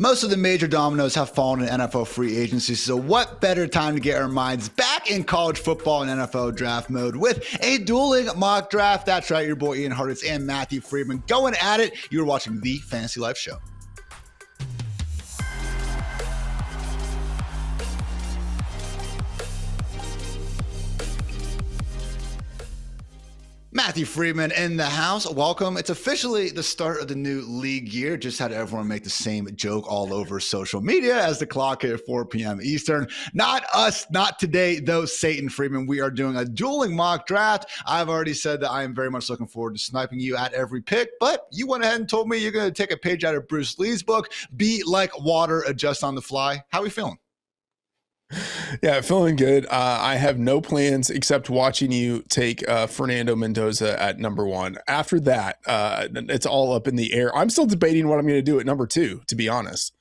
Most of the major dominoes have fallen in NFL free agency, so what better time to get our minds back in college football and NFL draft mode with a dueling mock draft. That's right, your boy Ian Hartitz and Matthew Freedman going at it. You're watching the Fantasy Life Show. Matthew Freedman in the house. Welcome. It's officially the start of the new league year. Just had everyone make the same joke all over social media as the clock hit 4 p.m. Eastern. Not us, not today, though, Satan Freedman. We are doing a dueling mock draft. I've already said that I am very much looking forward to sniping you at every pick, but you went ahead and told me you're going to take a page out of Bruce Lee's book, Be Like Water, Adjust on the Fly. How are we feeling? Yeah, feeling good. I have no plans except watching you take Fernando Mendoza at number 1. After that, it's all up in the air. I'm still debating what I'm going to do at number 2, to be honest.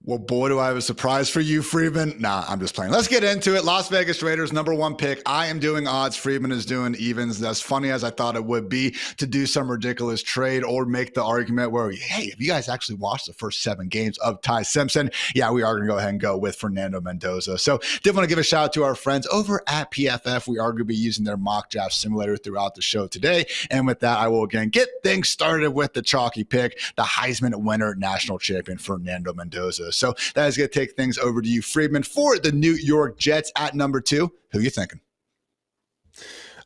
Well, boy, do I have a surprise for you, Freedman. Nah, I'm just playing. Let's get into it. Las Vegas Raiders, number 1 pick. I am doing odds. Freedman is doing evens. As funny as I thought it would be to do some ridiculous trade or make the argument where, hey, if you guys actually watched the first 7 games of Ty Simpson, yeah, we are going to go ahead and go with Fernando Mendoza. So did want to give a shout out to our friends over at PFF. We are going to be using their mock draft simulator throughout the show today. And with that, I will again get things started with the chalky pick, the Heisman winner, national champion, Fernando Mendoza. So that is going to take things over to you, Freedman, for the New York Jets at number 2. Who are you thinking?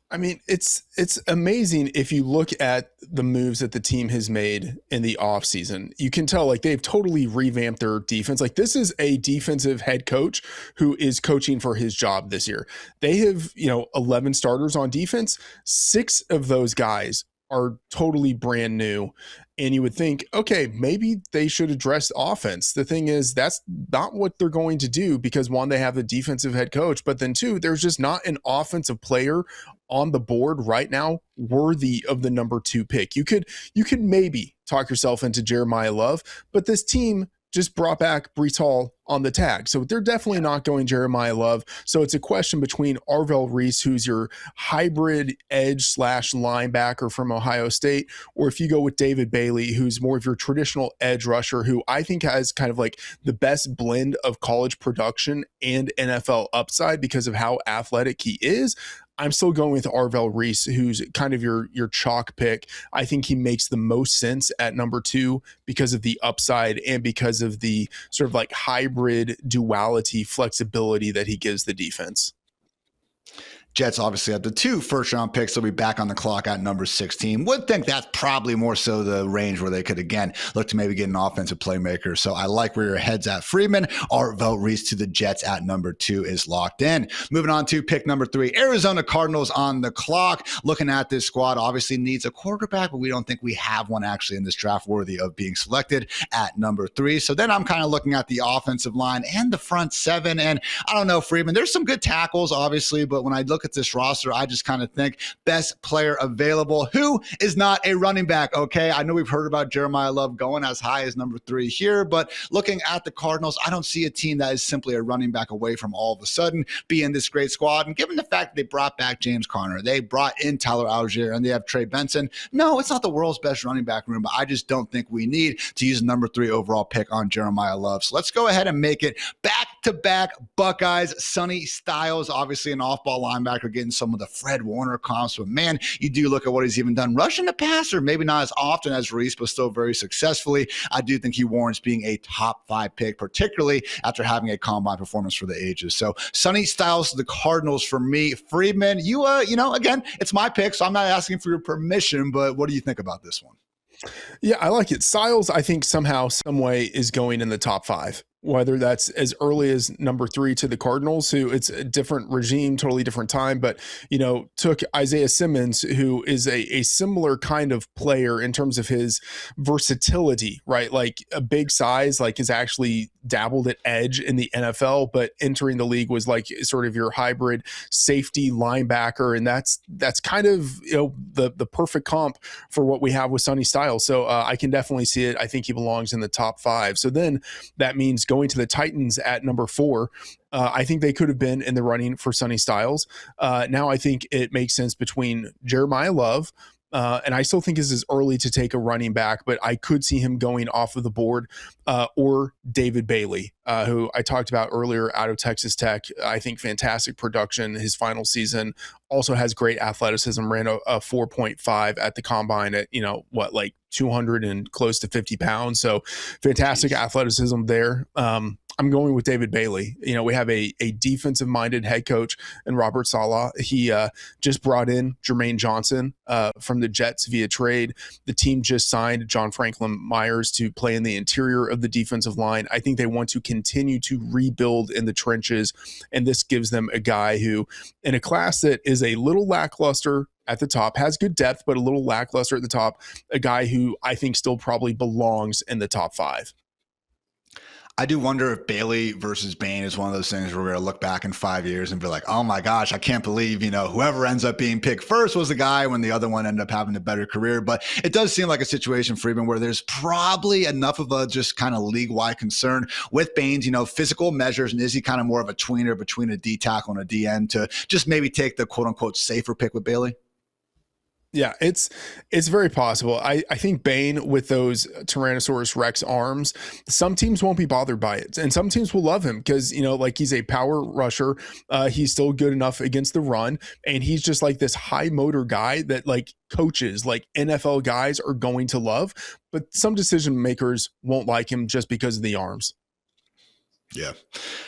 I mean, it's amazing if you look at the moves that the team has made in the offseason. You can tell like they've totally revamped their defense. Like this is a defensive head coach who is coaching for his job this year. They have, 11 starters on defense. 6 of those guys are totally brand new. And you would think, okay, maybe they should address offense. The thing is, that's not what they're going to do because 1, they have a defensive head coach, but then 2, there's just not an offensive player on the board right now worthy of the number 2 pick. You could maybe talk yourself into Jeremiyah Love, but this team just brought back Breece Hall on the tag. So they're definitely not going Jeremiyah Love. So it's a question between Arvell Reese, who's your hybrid edge / linebacker from Ohio State, or if you go with David Bailey, who's more of your traditional edge rusher, who I think has kind of like the best blend of college production and NFL upside because of how athletic he is. I'm still going with Arvell Reese, who's kind of your chalk pick. I think he makes the most sense at number 2 because of the upside and because of the sort of like hybrid duality flexibility that he gives the defense. Jets obviously have the 2 first-round picks. They'll be back on the clock at number 16. Would think that's probably more so the range where they could, again, look to maybe get an offensive playmaker. So I like where your head's at, Freedman. Arvell Reese to the Jets at number 2 is locked in. Moving on to pick number 3, Arizona Cardinals on the clock. Looking at this squad, obviously needs a quarterback, but we don't think we have one actually in this draft worthy of being selected at number 3. So then I'm kind of looking at the offensive line and the front 7. And I don't know, Freedman, there's some good tackles, obviously, but when I look at this roster, I just kind of think best player available who is not a running back. Okay, I know we've heard about Jeremiyah Love going as high as number 3 here, but looking at the Cardinals, I don't see a team that is simply a running back away from all of a sudden being this great squad. And given the fact that they brought back James Conner, they brought in Tyler Algier, and they have Trey Benson, no, it's not the world's best running back room, but I just don't think we need to use a number 3 overall pick on Jeremiyah Love. So let's go ahead and make it back-to-back Buckeyes. Sonny Styles, obviously an off-ball linebacker, getting some of the Fred Warner comps, but man, you do look at what he's even done rushing the passer, maybe not as often as Reese, but still very successfully. I do think he warrants being a top 5 pick, particularly after having a combine performance for the ages. So Sonny Styles to the Cardinals for me. Freedman, you again, it's my pick, so I'm not asking for your permission, but what do you think about this one? Yeah, I like it. Styles, I think somehow, some way is going in the top 5. Whether that's as early as number 3 to the Cardinals, who it's a different regime, totally different time, but, took Isaiah Simmons, who is a similar kind of player in terms of his versatility, right? Like a big size, like is actually dabbled at edge in the NFL, but entering the league was like sort of your hybrid safety linebacker. And that's kind of, the perfect comp for what we have with Sonny Styles. So I can definitely see it. I think he belongs in the top 5. So then that means going to the Titans at number 4. I think they could have been in the running for Sonny Styles. Now I think it makes sense between Jeremiyah Love and I still think this is early to take a running back, but I could see him going off of the board, or David Bailey, who I talked about earlier out of Texas Tech. I think fantastic production his final season. Also has great athleticism, ran a 4.5 at the combine at, 200 and close to 50 pounds. So fantastic athleticism there. I'm going with David Bailey. We have a defensive minded head coach in Robert Saleh. He just brought in Jermaine Johnson from the Jets via trade. The team just signed John Franklin Myers to play in the interior of the defensive line. I think they want to continue to rebuild in the trenches, and this gives them a guy who, in a class that is a little lackluster at the top, has good depth, but a little lackluster at the top, a guy who I think still probably belongs in the top 5. I do wonder if Bailey versus Bain is one of those things where we're going to look back in 5 years and be like, oh my gosh, I can't believe, whoever ends up being picked first was the guy when the other one ended up having a better career. But it does seem like a situation, Freedman, where there's probably enough of a just kind of league-wide concern with Bain's, physical measures. And is he kind of more of a tweener between a D tackle and a D end to just maybe take the quote unquote safer pick with Bailey? Yeah, it's very possible. I think Bain with those Tyrannosaurus Rex arms, some teams won't be bothered by it. And some teams will love him because, he's a power rusher. He's still good enough against the run. And he's just like this high motor guy that coaches, NFL guys are going to love. But some decision makers won't like him just because of the arms. Yeah.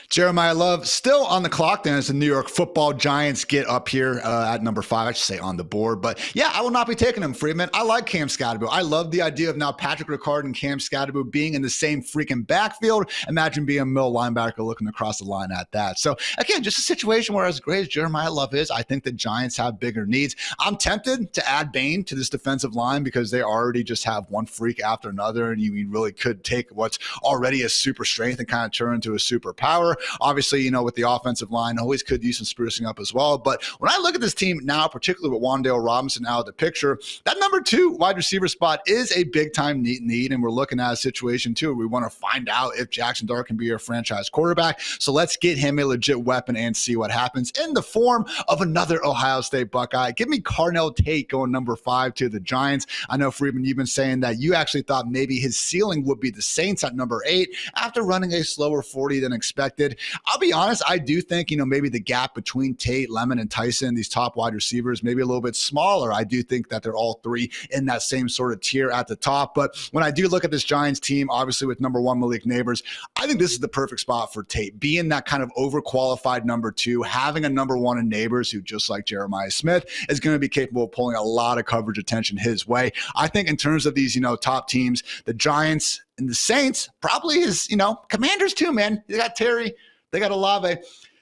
Jeremiyah Love still on the clock then as the New York Football Giants get up here at number 5. I should say on the board. But yeah, I will not be taking him, Freedman. I like Cam Scatterbo. I love the idea of now Patrick Ricard and Cam Scatterbo being in the same freaking backfield. Imagine being a middle linebacker looking across the line at that. So again, just a situation where as great as Jeremiyah Love is, I think the Giants have bigger needs. I'm tempted to add Bain to this defensive line because they already just have one freak after another. And you really could take what's already a super strength and kind of turn into a superpower. Obviously, with the offensive line, always could use some sprucing up as well. But when I look at this team now, particularly with Wan'Dale Robinson out of the picture, that number 2 wide receiver spot is a big time need. And we're looking at a situation too where we want to find out if Jackson Dart can be our franchise quarterback. So let's get him a legit weapon and see what happens in the form of another Ohio State Buckeye. Give me Carnell Tate going number 5 to the Giants. I know, Freedman, you've been saying that you actually thought maybe his ceiling would be the Saints at number 8 after running a slower 40 than expected. I'll be honest, I do think, maybe the gap between Tate, Lemon, and Tyson, these top wide receivers, maybe a little bit smaller. I do think that they're all 3 in that same sort of tier at the top. But when I do look at this Giants team, obviously with number 1, Malik Neighbors, I think this is the perfect spot for Tate, being that kind of overqualified number 2, having a number 1 in Neighbors who, just like Jeremiah Smith, is going to be capable of pulling a lot of coverage attention his way. I think in terms of these, top teams, the Giants and the Saints probably is, Commanders too, man. They got Terry, they got Olave.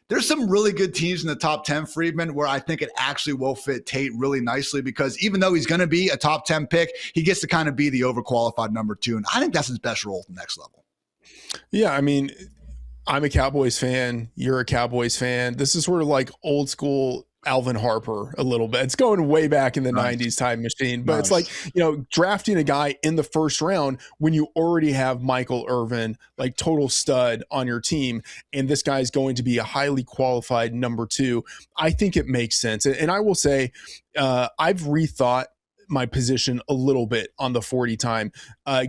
There's some really good teams in the top 10, Freedman, where I think it actually will fit Tate really nicely because even though he's going to be a top 10 pick, he gets to kind of be the overqualified number 2. And I think that's his best role at the next level. Yeah, I mean, I'm a Cowboys fan. You're a Cowboys fan. This is sort of like old school Alvin Harper a little bit. It's going way back in the 90s time machine, but it's like, drafting a guy in the first round when you already have Michael Irvin, like total stud on your team. And this guy is going to be a highly qualified number 2. I think it makes sense. And I will say, I've rethought my position a little bit on the 40 time,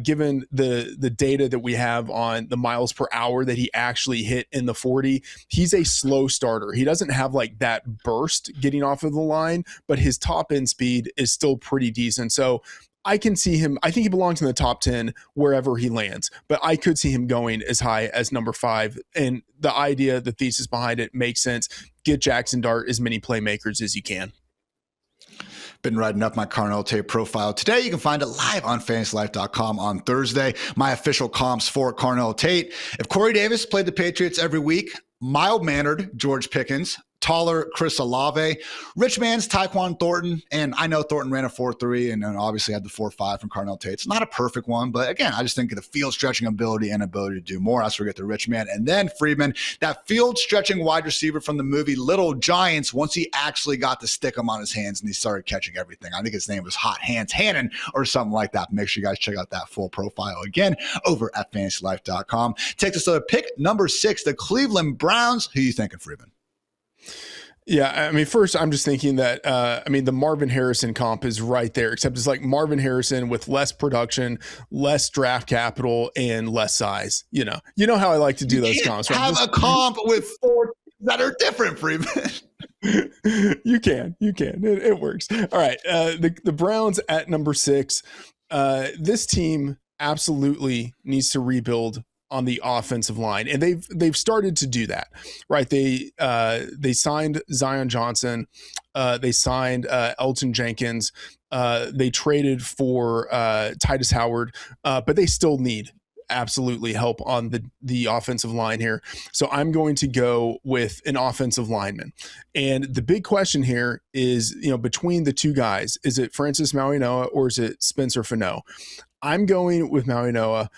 given the data that we have on the miles per hour that he actually hit in the 40. He's a slow starter. He doesn't have that burst getting off of the line, but his top end speed is still pretty decent. So I can see him. I think he belongs in the top 10 wherever he lands, but I could see him going as high as number 5. And the idea, the thesis behind it makes sense. Get Jackson Dart as many playmakers as you can. Been writing up my Carnell Tate profile today. You can find it live on fantasylife.com on Thursday. My official comps for Carnell Tate. If Corey Davis played the Patriots every week, mild-mannered George Pickens, taller Chris Olave, rich man's Tyquan Thornton, and I know Thornton ran a 4.3 and then obviously had the 4.5 from Carnell Tate. It's not a perfect one, but again, I just think of the field stretching ability and ability to do more. That's where we get the rich man. And then Freedman, that field stretching wide receiver from the movie Little Giants, once he actually got to stick him on his hands and he started catching everything. I think his name was Hot Hands Hannon or something like that. Make sure you guys check out that full profile again over at fantasylife.com. Takes us to pick number 6, the Cleveland Browns. Who are you thinking, Freedman? Yeah, I mean, first, I'm just thinking that, I mean, the Marvin Harrison comp is right there, except it's like Marvin Harrison with less production, less draft capital, and less size. You know how I like to do You those can't comps, right? have a comp with four teams that are different, Freeman. You can, it works. All right. The Browns at number 6. This team absolutely needs to rebuild on the offensive line, and they've started to do that, right? They signed Zion Johnson, they signed Elton Jenkins, they traded for Titus Howard, but they still need absolutely help on the offensive line here. So I'm going to go with an offensive lineman. And the big question here is, between the two guys, is it Francis Mauigoa or is it Spencer Fano? I'm going with Mauigoa,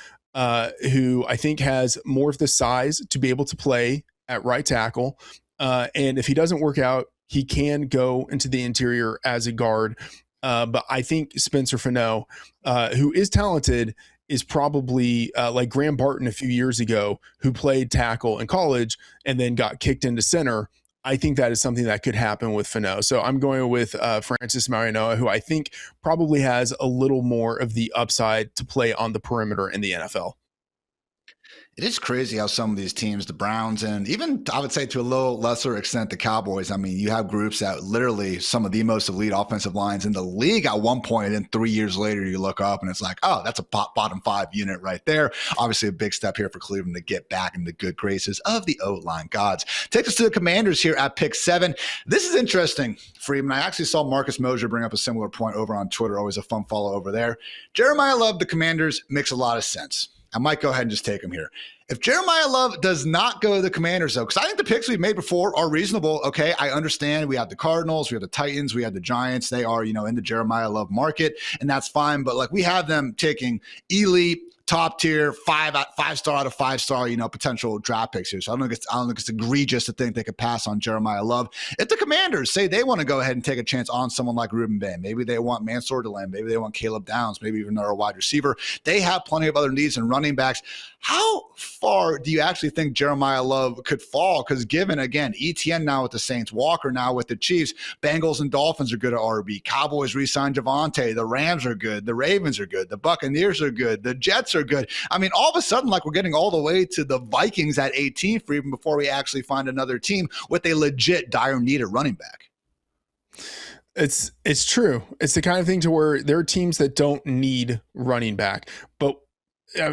who I think has more of the size to be able to play at right tackle. And if he doesn't work out, he can go into the interior as a guard. But I think Spencer Fano, who is talented, is probably like Graham Barton a few years ago, who played tackle in college and then got kicked into center. I think that is something that could happen with Fano. So I'm going with Francis Mauigoa, who I think probably has a little more of the upside to play on the perimeter in the NFL. It is crazy how some of these teams, the Browns, and even I would say to a little lesser extent the Cowboys, I mean, you have groups that literally some of the most elite offensive lines in the league at one point, and 3 years later you look up and it's like, oh, that's a bottom 5 unit right there. Obviously a big step here for Cleveland to get back in the good graces of the O-line gods. Takes us to the Commanders here at pick 7. This is interesting, Freeman. I actually saw Marcus Mosher bring up a similar point over on Twitter. Always a fun follow over there. Jeremiyah Love, the Commanders, makes a lot of sense. I might go ahead and just take him here. If Jeremiyah Love does not go to the Commanders, though, because I think the picks we've made before are reasonable. Okay, I understand. We have the Cardinals, we have the Titans, we have the Giants. They are, in the Jeremiyah Love market, and that's fine. But we have them taking elite, top tier, 5-star out of 5-star, potential draft picks here. So I don't think it's egregious to think they could pass on Jeremiyah Love. If the Commanders say they want to go ahead and take a chance on someone like Ruben Bain, maybe they want Mansour Deland, maybe they want Caleb Downs, maybe even another wide receiver. They have plenty of other needs in running backs. How far do you actually think Jeremiyah Love could fall? Because given, again, ETN now with the Saints, Walker now with the Chiefs, Bengals and Dolphins are good at RB. Cowboys re-signed Javonte. The Rams are good. The Ravens are good. The Buccaneers are good. The Jets are good. I mean, all of a sudden, we're getting all the way to the Vikings at 18 for even before we actually find another team with a legit dire need at running back. It's true. It's the kind of thing to where there are teams that don't need running back, but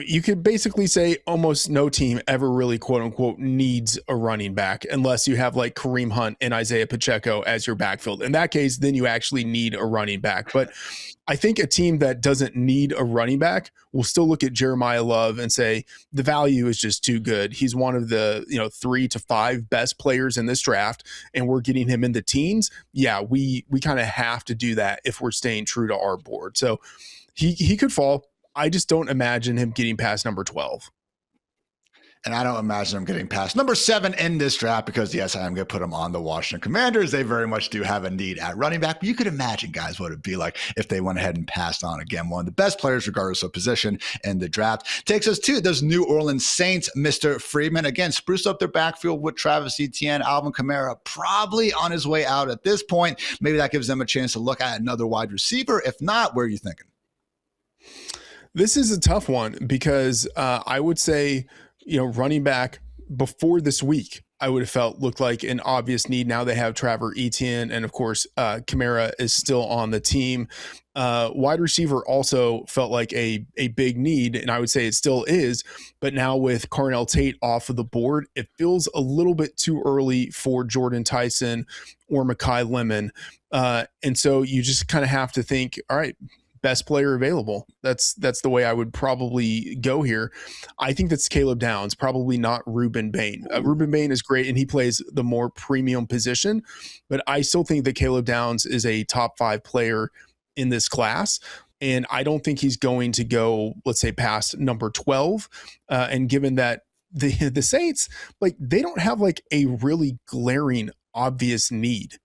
you could basically say almost no team ever really, quote unquote, needs a running back unless you have like Kareem Hunt and Isaiah Pacheco as your backfield. In that case, then you actually need a running back. But I think a team that doesn't need a running back will still look at Jeremiyah Love and say the value is just too good. He's one of the 3 to 5 best players in this draft, and we're getting him in the teens. Yeah, we kind of have to do that if we're staying true to our board. So he could fall. I just don't imagine him getting past number 12. And I don't imagine him getting past number 7 in this draft because, yes, I am going to put him on the Washington Commanders. They very much do have a need at running back. But you could imagine, guys, what it'd be like if they went ahead and passed on, again, one of the best players, regardless of position in the draft. Takes us to those New Orleans Saints, Mr. Freedman. Again, spruce up their backfield with Travis Etienne, Alvin Kamara, probably on his way out at this point. Maybe that gives them a chance to look at another wide receiver. If not, where are you thinking? This is a tough one because I would say, running back before this week, I would have felt looked like an obvious need. Now they have Travis Etienne, and of course, Kamara is still on the team. Wide receiver also felt like a big need, and I would say it still is. But now with Carnell Tate off of the board, it feels a little bit too early for Jordan Tyson or Mekhi Lemon. And so you just kind of have to think, all right, best player available. That's the way I would probably go here. I think that's Caleb Downs, probably not Ruben Bain. Ruben Bain is great, and he plays the more premium position, but I still think that Caleb Downs is a top 5 player in this class. And I don't think he's going to go, let's say, past number 12. And given that the Saints, they don't have a really glaring, obvious need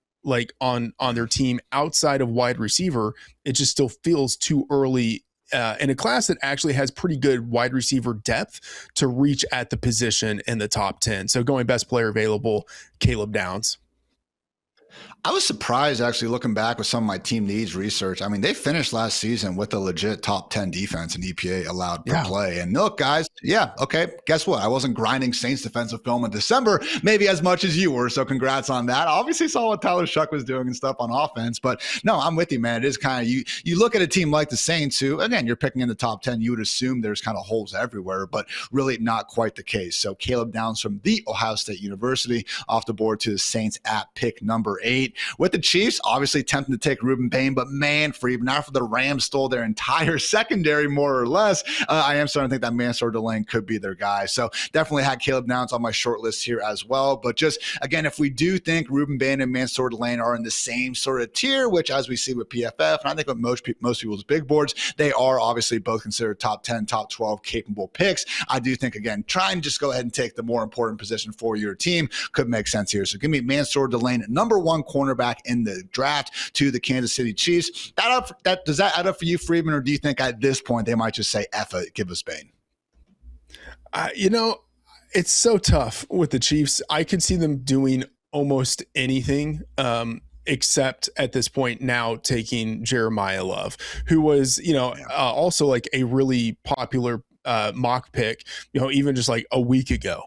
on their team outside of wide receiver. It just still feels too early in a class that actually has pretty good wide receiver depth to reach at the position in the top 10. So going best player available, Caleb Downs. I was surprised actually looking back with some of my team needs research. I mean, they finished last season with a legit top 10 defense and EPA allowed per play. And look, guys, yeah, okay, guess what? I wasn't grinding Saints defensive film in December, maybe as much as you were. So congrats on that. I obviously saw what Tyler Shuck was doing and stuff on offense. But no, I'm with you, man. It is kind of, you look at a team like the Saints who, again, you're picking in the top 10, you would assume there's kind of holes everywhere, but really not quite the case. So Caleb Downs from the Ohio State University off the board to the Saints at pick number 8. With the Chiefs, obviously tempting to take Ruben Bain, but man, Freedman, after the Rams stole their entire secondary, more or less, I am starting to think that Mansour Delane could be their guy. So definitely had Caleb Downs on my short list here as well. But just, again, if we do think Ruben Bain and Mansour Delane are in the same sort of tier, which as we see with PFF, and I think with most people's big boards, they are obviously both considered top 10, top 12 capable picks. I do think, again, try and just go ahead and take the more important position for your team could make sense here. So give me Mansour Delane, number 1 cornerback in the draft to the Kansas City Chiefs. Does that add up for you, Freedman, or do you think at this point they might just say, F it, give us Bain? It's so tough with the Chiefs. I could see them doing almost anything, except at this point now taking Jeremiyah Love, who was, also like a really popular mock pick, even just like a week ago.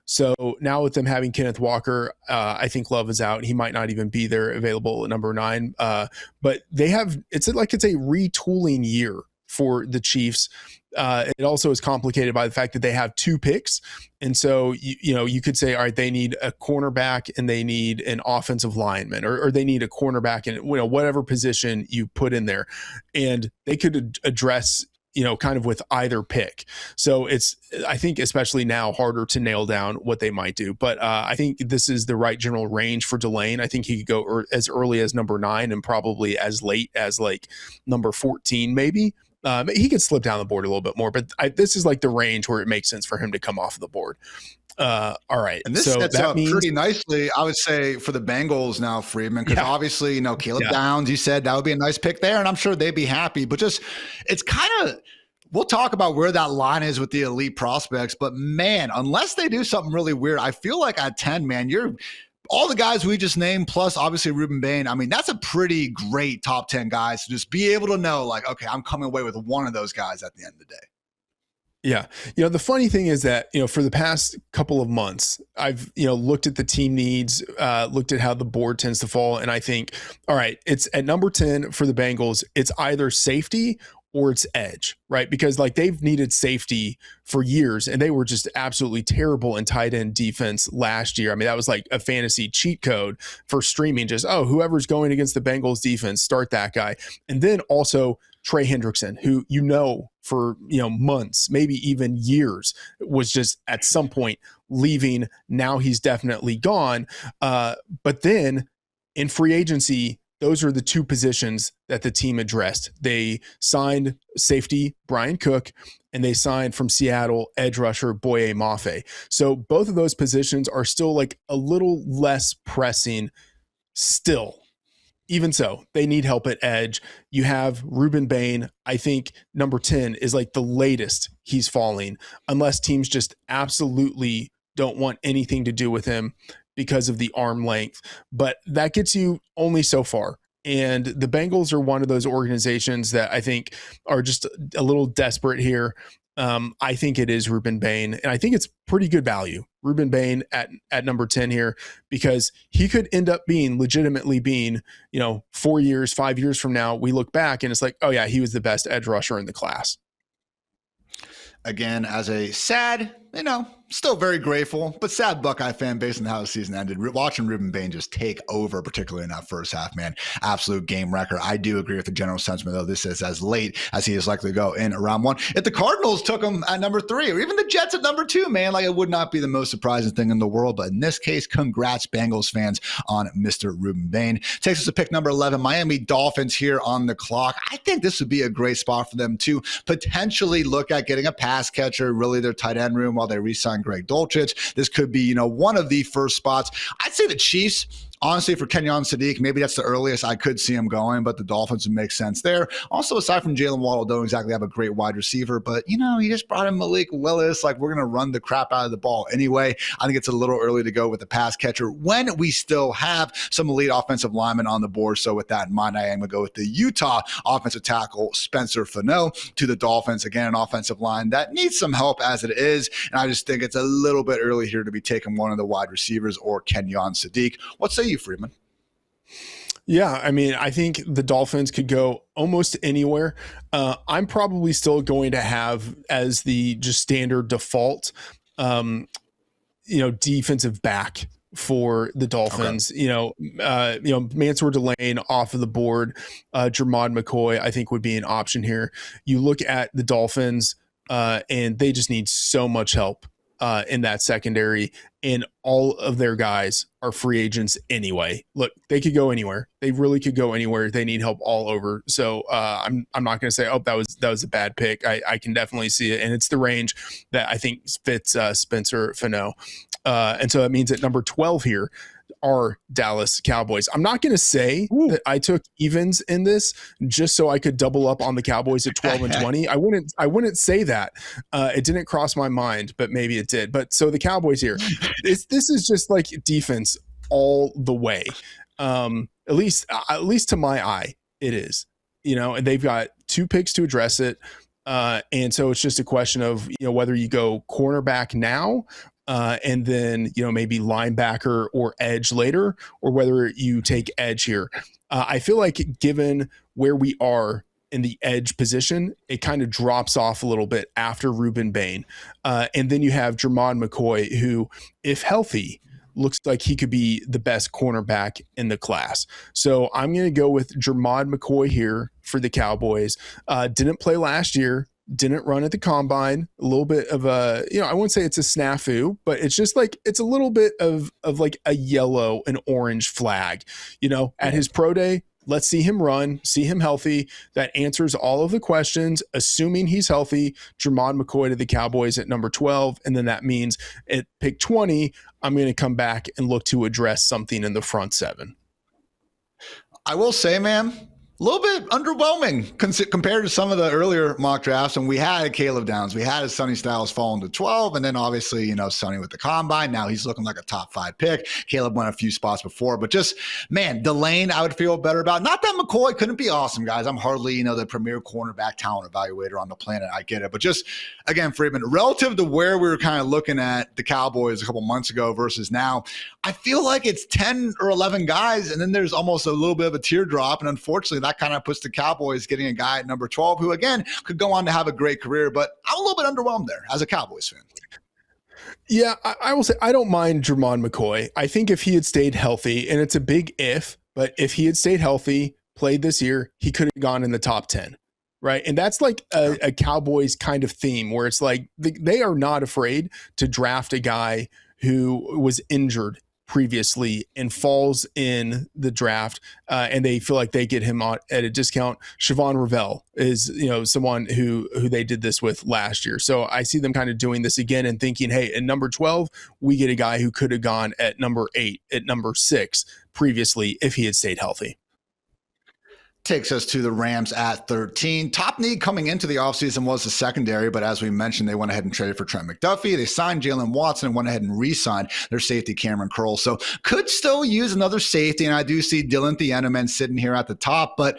So now with them having Kenneth Walker, I think Love is out. He might not even be there available at number 9. But it's a retooling year for the Chiefs. It also is complicated by the fact that they have 2 picks. And so, you could say, all right, they need a cornerback and they need an offensive lineman, or they need a cornerback in, whatever position you put in there. And they could address, kind of with either pick. So it's, I think, especially now, harder to nail down what they might do. But I think this is the right general range for Delane. I think he could go as early as number 9 and probably as late as like number 14, maybe. He could slip down the board a little bit more, but this is like the range where it makes sense for him to come off the board. All right. And this sets up pretty nicely, I would say, for the Bengals now, Freedman, because obviously, Caleb Downs, you said that would be a nice pick there, and I'm sure they'd be happy. But just, it's kind of, we'll talk about where that line is with the elite prospects. But man, unless they do something really weird, I feel like at 10, man, all the guys we just named, plus obviously Ruben Bain, I mean, that's a pretty great top 10 guys to just be able to know, like, okay, I'm coming away with one of those guys at the end of the day. Yeah. The funny thing is that, for the past couple of months, I've, looked at the team needs, looked at how the board tends to fall. And I think, all right, it's at number 10 for the Bengals. It's either safety or it's edge, right? Because like they've needed safety for years and they were just absolutely terrible in tight end defense last year. I mean, that was like a fantasy cheat code for streaming, just, whoever's going against the Bengals defense, start that guy. And then also Trey Hendrickson, who, for, months, maybe even years, was just at some point leaving. Now he's definitely gone. But then in free agency, those are the 2 positions that the team addressed. They signed safety Brian Cook, and they signed from Seattle edge rusher Boye Mafe. So both of those positions are still like a little less pressing still. Even so, they need help at edge. You have Ruben Bain. I think number 10 is like the latest he's falling, unless teams just absolutely don't want anything to do with him because of the arm length. But that gets you only so far. And the Bengals are one of those organizations that I think are just a little desperate here. I think it is Ruben Bain, and I think it's pretty good value. Ruben Bain at number 10 here, because he could end up legitimately being, 4 years, 5 years from now, we look back and it's like, oh yeah, he was the best edge rusher in the class. Again, as a sad, still very grateful, but sad Buckeye fan based on how the season ended. Watching Ruben Bain just take over, particularly in that first half, man, absolute game wrecker. I do agree with the general sentiment, though. This is as late as he is likely to go in round 1. If the Cardinals took him at number 3, or even the Jets at number 2, man, like it would not be the most surprising thing in the world. But in this case, congrats, Bengals fans, on Mr. Ruben Bain. Takes us to pick number 11, Miami Dolphins here on the clock. I think this would be a great spot for them to potentially look at getting a pass catcher, really their tight end room, while they re-sign Greg Dulcich. This could be, one of the first spots. I'd say the Chiefs Honestly, for Kenyon Sadiq, maybe that's the earliest I could see him going, but the Dolphins would make sense there. Also, aside from Jalen Waddle, don't exactly have a great wide receiver, but you just brought in Malik Willis. Like, we're going to run the crap out of the ball anyway. I think it's a little early to go with the pass catcher when we still have some elite offensive linemen on the board. So with that in mind, I am going to go with the Utah offensive tackle Spencer Fano to the Dolphins. Again, an offensive line that needs some help as it is, and I just think it's a little bit early here to be taking one of the wide receivers or Kenyon Sadiq. What say you, Freedman? Yeah, I mean, I think the Dolphins could go almost anywhere. I'm probably still going to have as the just standard default, defensive back for the Dolphins. Okay. Mansour Delane off of the board. Jermod McCoy, I think, would be an option here. You look at the Dolphins, and they just need so much help in that secondary, and all of their guys are free agents anyway. Look, they could go anywhere. They really could go anywhere. They need help all over. So I'm not going to say, oh, that was a bad pick. I can definitely see it, and it's the range that I think fits Spencer Fano. And so that means at number 12 here are Dallas Cowboys. I'm not going to say that I took evens in this just so I could double up on the Cowboys at 12 and 20. I wouldn't say that. It didn't cross my mind, but maybe it did. But so the Cowboys here, this is just like defense all the way. At least to my eye, it is. And they've got 2 picks to address it. And so it's just a question of whether you go cornerback now, and then, maybe linebacker or edge later, or whether you take edge here. I feel like given where we are in the edge position, it kind of drops off a little bit after Reuben Bain. And then you have Jermod McCoy, who, if healthy, looks like he could be the best cornerback in the class. So I'm going to go with Jermod McCoy here for the Cowboys. Didn't play last year. Didn't run at the combine. A little bit of a, I wouldn't say it's a snafu, but it's just like, it's a little bit of like a yellow and orange flag, at his pro day. Let's see him run, see him healthy. That answers all of the questions, assuming he's healthy. Jermod McCoy to the Cowboys at number 12. And then that means at pick 20, I'm going to come back and look to address something in the front 7. I will say, man, a little bit underwhelming compared to some of the earlier mock drafts. And we had Caleb Downs. We had Sonny Styles falling to 12. And then obviously, Sonny with the combine. Now he's looking like a top 5 pick. Caleb went a few spots before. But just, man, Delane, I would feel better about. Not that McCoy couldn't be awesome, guys. I'm hardly, the premier cornerback talent evaluator on the planet. I get it. But just, again, Freedman, relative to where we were kind of looking at the Cowboys a couple months ago versus now, I feel like it's 10 or 11 guys. And then there's almost a little bit of a teardrop. And unfortunately, that kind of puts the Cowboys getting a guy at number 12 who, again, could go on to have a great career. But I'm a little bit underwhelmed there as a Cowboys fan. Yeah, I will say I don't mind Jermod McCoy. I think if he had stayed healthy, and it's a big if, but if he had stayed healthy, played this year, he could have gone in the top 10. Right. And that's like a Cowboys kind of theme where it's like they are not afraid to draft a guy who was injured previously and falls in the draft, and they feel like they get him on at a discount. Siobhan Ravel is, someone who they did this with last year. So I see them kind of doing this again and thinking, hey, at number 12, we get a guy who could have gone at number 8, at number 6 previously if he had stayed healthy. Takes us to the Rams at 13. Top need coming into the offseason was the secondary, but as we mentioned, they went ahead and traded for Trent McDuffie. They signed Jalen Watson and went ahead and re-signed their safety Cameron Curl. So could still use another safety, and I do see Dylan Thieneman sitting here at the top, but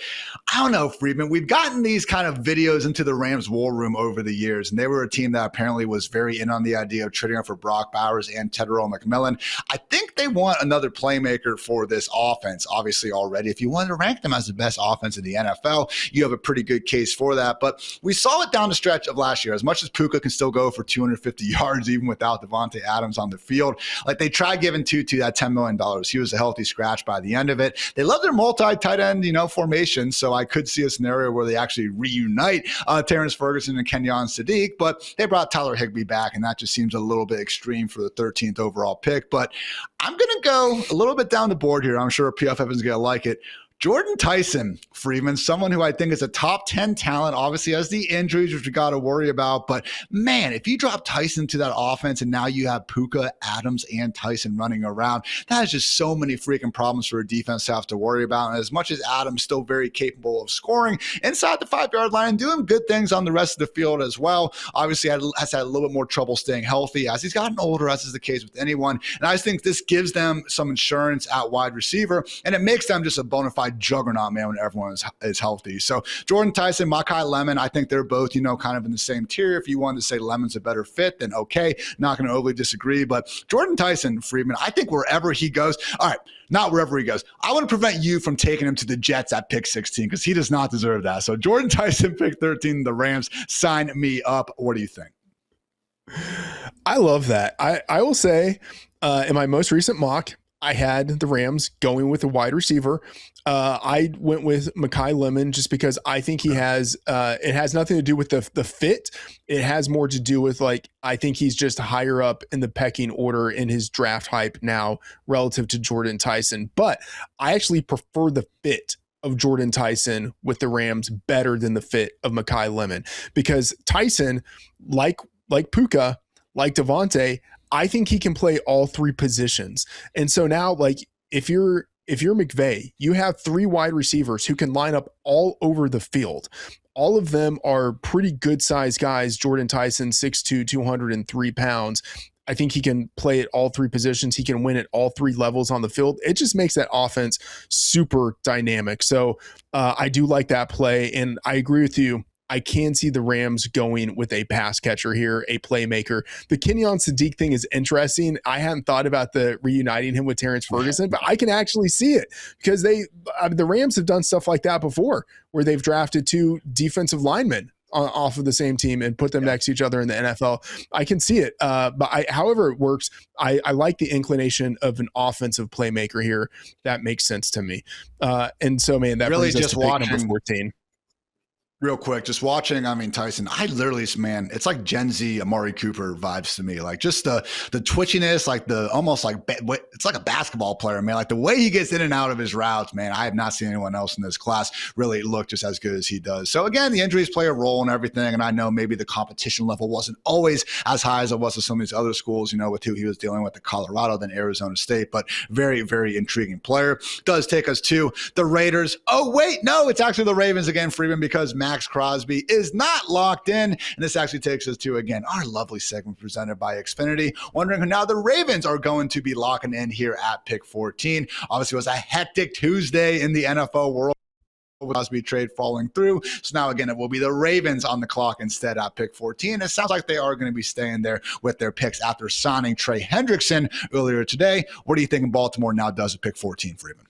I don't know, Freedman. We've gotten these kind of videos into the Rams war room over the years, and they were a team that apparently was very in on the idea of trading up for Brock Bowers and Tedero McMillan. I think they want another playmaker for this offense, obviously already. If you wanted to rank them as the best offense in the NFL, you have a pretty good case for that. But we saw it down the stretch of last year. As much as Puka can still go for 250 yards, even without Devontae Adams on the field, like they tried giving Tutu that $10 million. He was a healthy scratch by the end of it. They love their multi-tight end, formation. So I could see a scenario where they actually reunite Terrence Ferguson and Kenyon Sadiq, but they brought Tyler Higbee back, and that just seems a little bit extreme for the 13th overall pick. But I'm going to go a little bit down the board here. I'm sure PFF is going to like it. Jordan Tyson, Freedman, someone who I think is a top 10 talent, obviously has the injuries, which we got to worry about. But man, if you drop Tyson to that offense and now you have Puka, Adams, and Tyson running around, that is just so many freaking problems for a defense to have to worry about. And as much as Adams still very capable of scoring inside the 5-yard line and doing good things on the rest of the field as well, obviously has had a little bit more trouble staying healthy as he's gotten older, as is the case with anyone. And I just think this gives them some insurance at wide receiver, and it makes them just a bona fide juggernaut, man, when everyone is healthy. So Jordan Tyson, Mekhi Lemon, I think they're both, kind of in the same tier. If you wanted to say Lemon's a better fit, then okay, not going to overly disagree. But Jordan Tyson, Freedman, I think wherever he goes, all right, not wherever he goes, I want to prevent you from taking him to the Jets at pick 16 because he does not deserve that. So Jordan Tyson, pick 13, the Rams, sign me up. What do you think? I love that. I will say in my most recent mock, I had the Rams going with a wide receiver. I went with Mekhi Lemon just because I think he has, it has nothing to do with the fit. It has more to do with I think he's just higher up in the pecking order in his draft hype now relative to Jordan Tyson. But I actually prefer the fit of Jordan Tyson with the Rams better than the fit of Mekhi Lemon, because Tyson, like Puka, like Devontae, I think he can play all three positions. And so now, if you're McVay, you have three wide receivers who can line up all over the field. All of them are pretty good sized guys. Jordan Tyson, 6'2", 203 pounds. I think he can play at all three positions. He can win at all three levels on the field. It just makes that offense super dynamic. So I do like that play. And I agree with you. I can see the Rams going with a pass catcher here, a playmaker. The Kenyon Sadiq thing is interesting. I hadn't thought about the reuniting him with Terrence Ferguson, but I can actually see it because the Rams have done stuff like that before, where they've drafted two defensive linemen off of the same team and put them next to each other in the NFL. I can see it. But however it works, I like the inclination of an offensive playmaker here. That makes sense to me. And so, man, that really brings us just to pick number 14. Real quick, just watching, Tyson, I literally, man, it's like Gen Z Omar Cooper vibes to me. Just the twitchiness, it's like a basketball player, man. The way he gets in and out of his routes, man, I have not seen anyone else in this class really look just as good as he does. So again, the injuries play a role in everything. And I know maybe the competition level wasn't always as high as it was with some of these other schools, with who he was dealing with, the Colorado, then Arizona State, but very, very intriguing player. Does take us to the Raiders. Oh, wait, no, it's actually the Ravens again, Freeman, because Max Crosby is not locked in. And this actually takes us to, again, our lovely segment presented by Xfinity, wondering who now the Ravens are going to be locking in here at pick 14. Obviously, it was a hectic Tuesday in the NFL world. Crosby trade falling through. So now, again, it will be the Ravens on the clock instead at pick 14. It sounds like they are going to be staying there with their picks after signing Trey Hendrickson earlier today. What do you think Baltimore now does at pick 14, Freeman?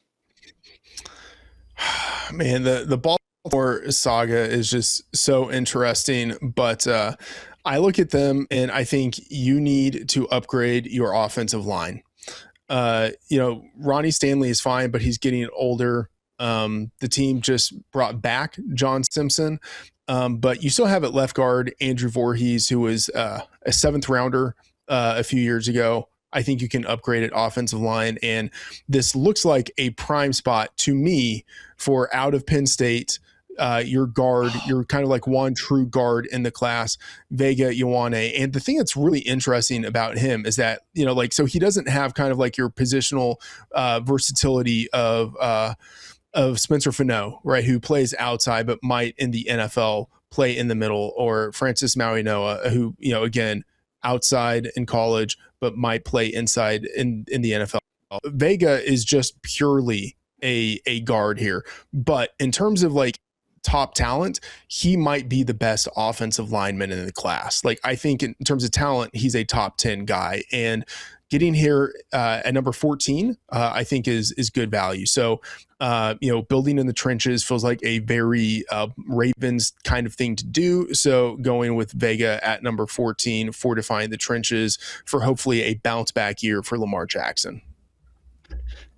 Man, the Baltimore saga is just so interesting, but I look at them and I think you need to upgrade your offensive line. Ronnie Stanley is fine, but he's getting older. The team just brought back John Simpson, but you still have at left guard Andrew Voorhees, who was a 7th rounder a few years ago. I think you can upgrade at offensive line, and this looks like a prime spot to me for out of Penn State. Your guard, you're kind of like one true guard in the class, Vega Ioane. And the thing that's really interesting about him is that, so he doesn't have kind of like your positional versatility of Spencer Fano, right, who plays outside but might in the NFL play in the middle, or Francis Maui-Noa, who, again, outside in college but might play inside in the NFL. Vega is just purely a guard here. But in terms of top talent, he might be the best offensive lineman in the class. I think in terms of talent, he's a top 10 guy, and getting here at number 14, I think is good value. So, building in the trenches feels like a very Ravens kind of thing to do. So going with Vega at number 14, fortifying the trenches for hopefully a bounce back year for Lamar Jackson.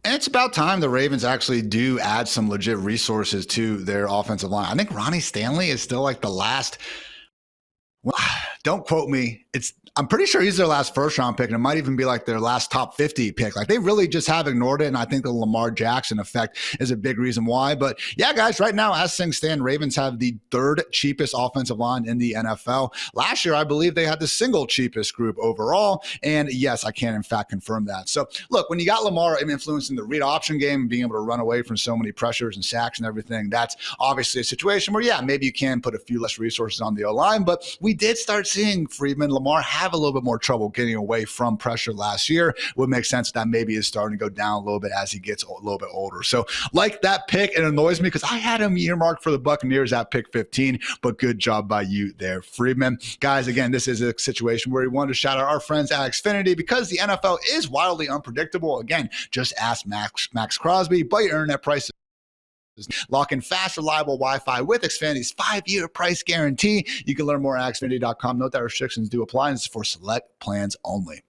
And it's about time the Ravens actually do add some legit resources to their offensive line. I think Ronnie Stanley is still the last. Well, don't quote me. I'm pretty sure he's their last first round pick, and it might even be like their last top 50 pick. Like they really just have ignored it. And I think the Lamar Jackson effect is a big reason why. But yeah, guys, right now, as things stand, Ravens have the third cheapest offensive line in the NFL. Last year, I believe they had the single cheapest group overall. And yes, I can in fact confirm that. So look, when you got Lamar influencing the read option game and being able to run away from so many pressures and sacks and everything, that's obviously a situation where, yeah, maybe you can put a few less resources on the O-line. But we did start seeing Freedman, Lamar have a little bit more trouble getting away from pressure last year. Would make sense that maybe is starting to go down a little bit as he gets a little bit older. So like that pick, it annoys me because I had him earmarked for the Buccaneers at pick 15, but good job by you there, Freedman. Guys, again, this is a situation where we wanted to shout out our friends at Xfinity because the NFL is wildly unpredictable. Again, just ask Max Crosby, but your internet prices. Lock in fast, reliable Wi-Fi with Xfinity's 5-year price guarantee. You can learn more at Xfinity.com. Note that restrictions do apply, and it's for select plans only.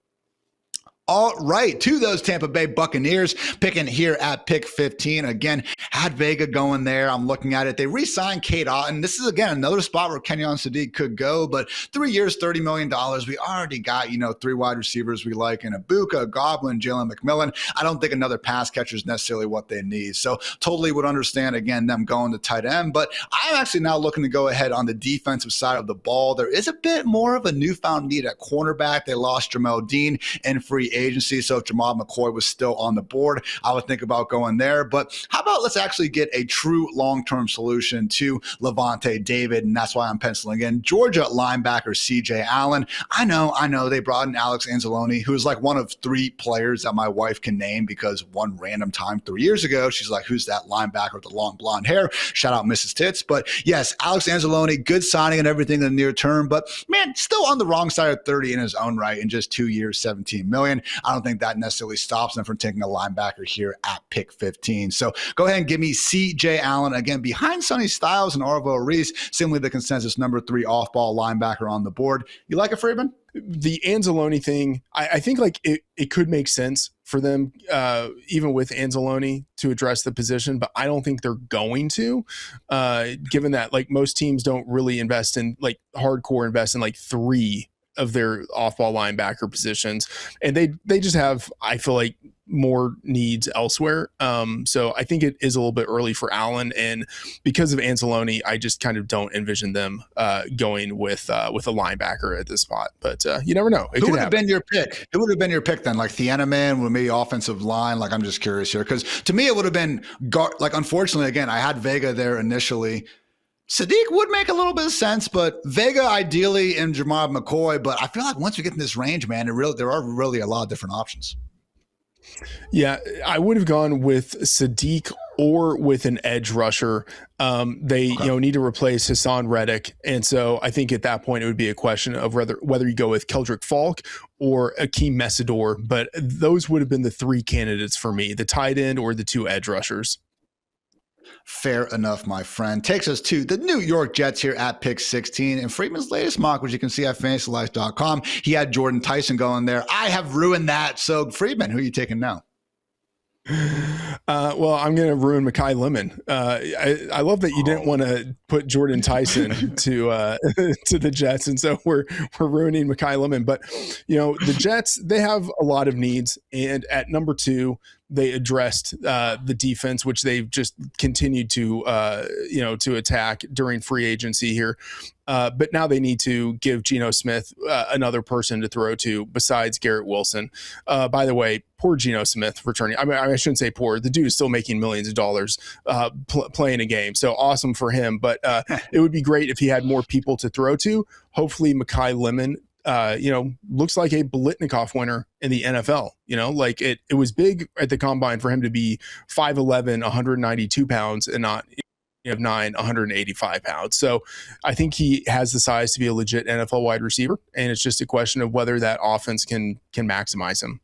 All right, to those Tampa Bay Buccaneers, picking here at pick 15. Again, had Vega going there. I'm looking at it. They re-signed Kate Otten. This is, again, another spot where Kenyon Sadiq could go, but 3 years, $30 million. We already got, 3 wide receivers we like in Ibuka, Godwin, Jalen McMillan. I don't think another pass catcher is necessarily what they need. So totally would understand, again, them going to tight end, but I'm actually now looking to go ahead on the defensive side of the ball. There is a bit more of a newfound need at cornerback. They lost Jamel Dean in free agency. So if Jamal McCoy was still on the board, I would think about going there. But how about let's actually get a true long-term solution to Levante David, and that's why I'm penciling in Georgia linebacker CJ Allen. I know they brought in Alex Anzalone, who is like one of 3 players that my wife can name because one random time 3 years ago, she's like, who's that linebacker with the long blonde hair? Shout out Mrs. Tits. But yes, Alex Anzalone, good signing and everything in the near term, but man, still on the wrong side of 30 in his own right in just 2 years, $17 million. I don't think that necessarily stops them from taking a linebacker here at pick 15. So go ahead and give me CJ Allen again behind Sonny Styles and Arvo Reese, simply the consensus number 3 off-ball linebacker on the board. You like it, Freedman? The Anzalone thing, I think like it could make sense for them, even with Anzalone, to address the position, but I don't think they're going to, given that like most teams don't really invest in like like 3 of their off-ball linebacker positions, and they just have, I feel like, more needs elsewhere. So I think it is a little bit early for Allen, and because of Anzalone, I just kind of don't envision them going with a linebacker at this spot. But you never know. Who would have been your pick? Who would have been your pick then? Like Thieneman with maybe offensive line? Like I'm just curious here because to me it would have been like unfortunately again I had Vega there initially. Sadiq would make a little bit of sense, but Vega ideally and Jamal McCoy. But I feel like once we get in this range, man, there are really a lot of different options. Yeah, I would have gone with Sadiq or with an edge rusher. They need to replace Hassan Reddick, and so I think at that point it would be a question of whether you go with Keldrick Falk or Akeem Messidor. But those would have been the 3 candidates for me: the tight end or the 2 edge rushers. Fair enough, my friend. Takes us to the New York Jets here at pick 16. And Freedman's latest mock, which you can see at fantasylife.com, he had Jordan Tyson going there. I have ruined that. So, Freedman, who are you taking now? Well, I'm going to ruin Mekhi Lemon. I love that you didn't want to put Jordan Tyson to the Jets, and so we're ruining Mekhi Lemon. But the Jets, they have a lot of needs, and at number 2, they addressed the defense, which they've just continued to to attack during free agency here. But now they need to give Geno Smith another person to throw to besides Garrett Wilson. By the way, poor Geno Smith returning. I mean, I shouldn't say poor. The dude is still making millions of dollars playing a game. So awesome for him. But it would be great if he had more people to throw to. Hopefully Mekhi Lemon, looks like a Biletnikoff winner in the NFL. Like it was big at the combine for him to be 5'11", 192 pounds and not 9, 185 pounds. So I think he has the size to be a legit NFL wide receiver. And it's just a question of whether that offense can maximize him.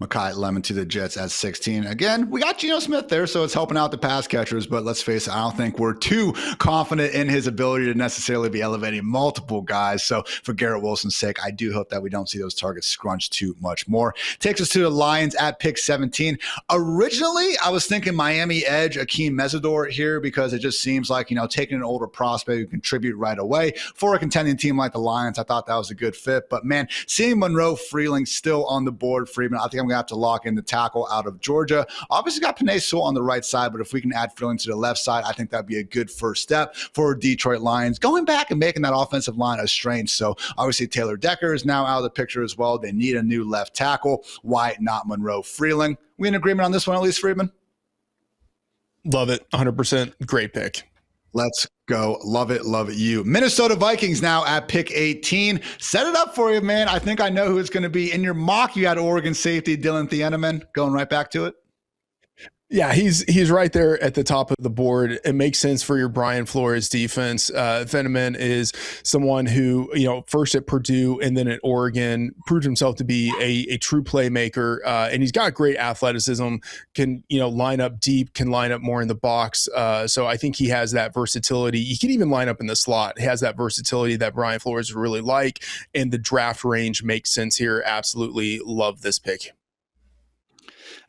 Mekhi Lemon to the Jets at 16. Again, we got Geno Smith there, so it's helping out the pass catchers, but let's face it, I don't think we're too confident in his ability to necessarily be elevating multiple guys. So for Garrett Wilson's sake, I do hope that we don't see those targets scrunched too much more. Takes us to the Lions at pick 17. Originally, I was thinking Miami edge Akeem Mesidor here because it just seems like, taking an older prospect who can contribute right away for a contending team like the Lions. I thought that was a good fit, but man, seeing Monroe Freeling still on the board, Freedman, I think I'm going to have to lock in the tackle out of Georgia. Obviously got Penei Sewell on the right side, but if we can add Freeling to the left side, I think that'd be a good first step for Detroit Lions, going back and making that offensive line a strength. So obviously Taylor Decker is now out of the picture as well. They need a new left tackle. Why not Monroe Freeling? We in agreement on this one, at least, Freedman? Love it. 100%. Great pick. Let's go. Love it. Love it. You. Minnesota Vikings now at pick 18. Set it up for you, man. I think I know who it's going to be. In your mock, you had Oregon safety Dylan Thieneman. Going right back to it. Yeah, he's right there at the top of the board. It makes sense for your Brian Flores defense. Thieneman is someone who, first at Purdue and then at Oregon proved himself to be a true playmaker. And he's got great athleticism, can, line up deep, can line up more in the box. So I think he has that versatility. He can even line up in the slot. He has that versatility that Brian Flores really like. And the draft range makes sense here. Absolutely love this pick.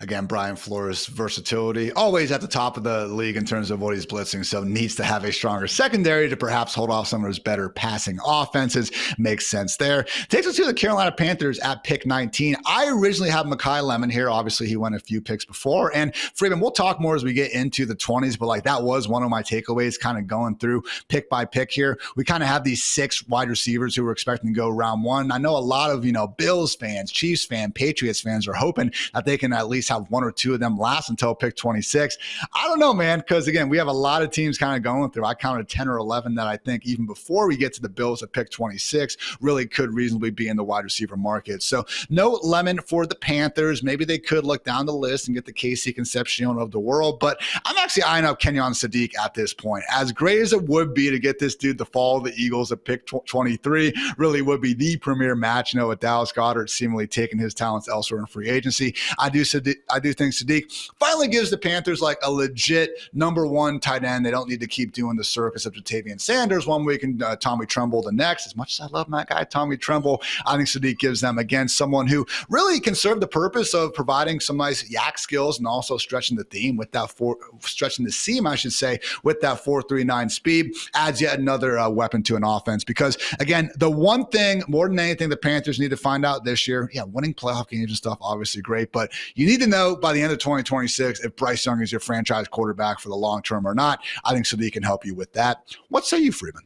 Again, Brian Flores' versatility, always at the top of the league in terms of what he's blitzing, so needs to have a stronger secondary to perhaps hold off some of his better passing offenses. Makes sense there. Takes us to the Carolina Panthers at pick 19. I originally had Mekhi Lemon here. Obviously, he went a few picks before. And Freeman, we'll talk more as we get into the 20s, but that was one of my takeaways kind of going through pick by pick here. We kind of have these 6 wide receivers who were expecting to go round 1. I know a lot of, Bills fans, Chiefs fans, Patriots fans are hoping that they can at least have 1 or 2 of them last until pick 26. I don't know, man, because again, we have a lot of teams kind of going through. I counted 10 or 11 that I think even before we get to the Bills at pick 26 really could reasonably be in the wide receiver market. So no Lemon for the Panthers. Maybe they could look down the list and get the Casey Concepcion of the world, but I'm actually eyeing up Kenyon Sadiq at this point. As great as it would be to get this dude to follow the Eagles at pick 23, really would be the premier match, with Dallas Goedert seemingly taking his talents elsewhere in free agency. I do think Sadiq finally gives the Panthers a legit number 1 tight end. They don't need to keep doing the circus of Jatavian Sanders one week and Tommy Tremble the next. As much as I love my guy, Tommy Tremble, I think Sadiq gives them, again, someone who really can serve the purpose of providing some nice yak skills and also stretching the seam, with that 4.39 speed. Adds yet another weapon to an offense because, again, the one thing more than anything the Panthers need to find out this year, winning playoff games and stuff, obviously great, but you need to know by the end of 2026 if Bryce Young is your franchise quarterback for the long term or not. I think Sadiq can help you with that. What say you, Freeman?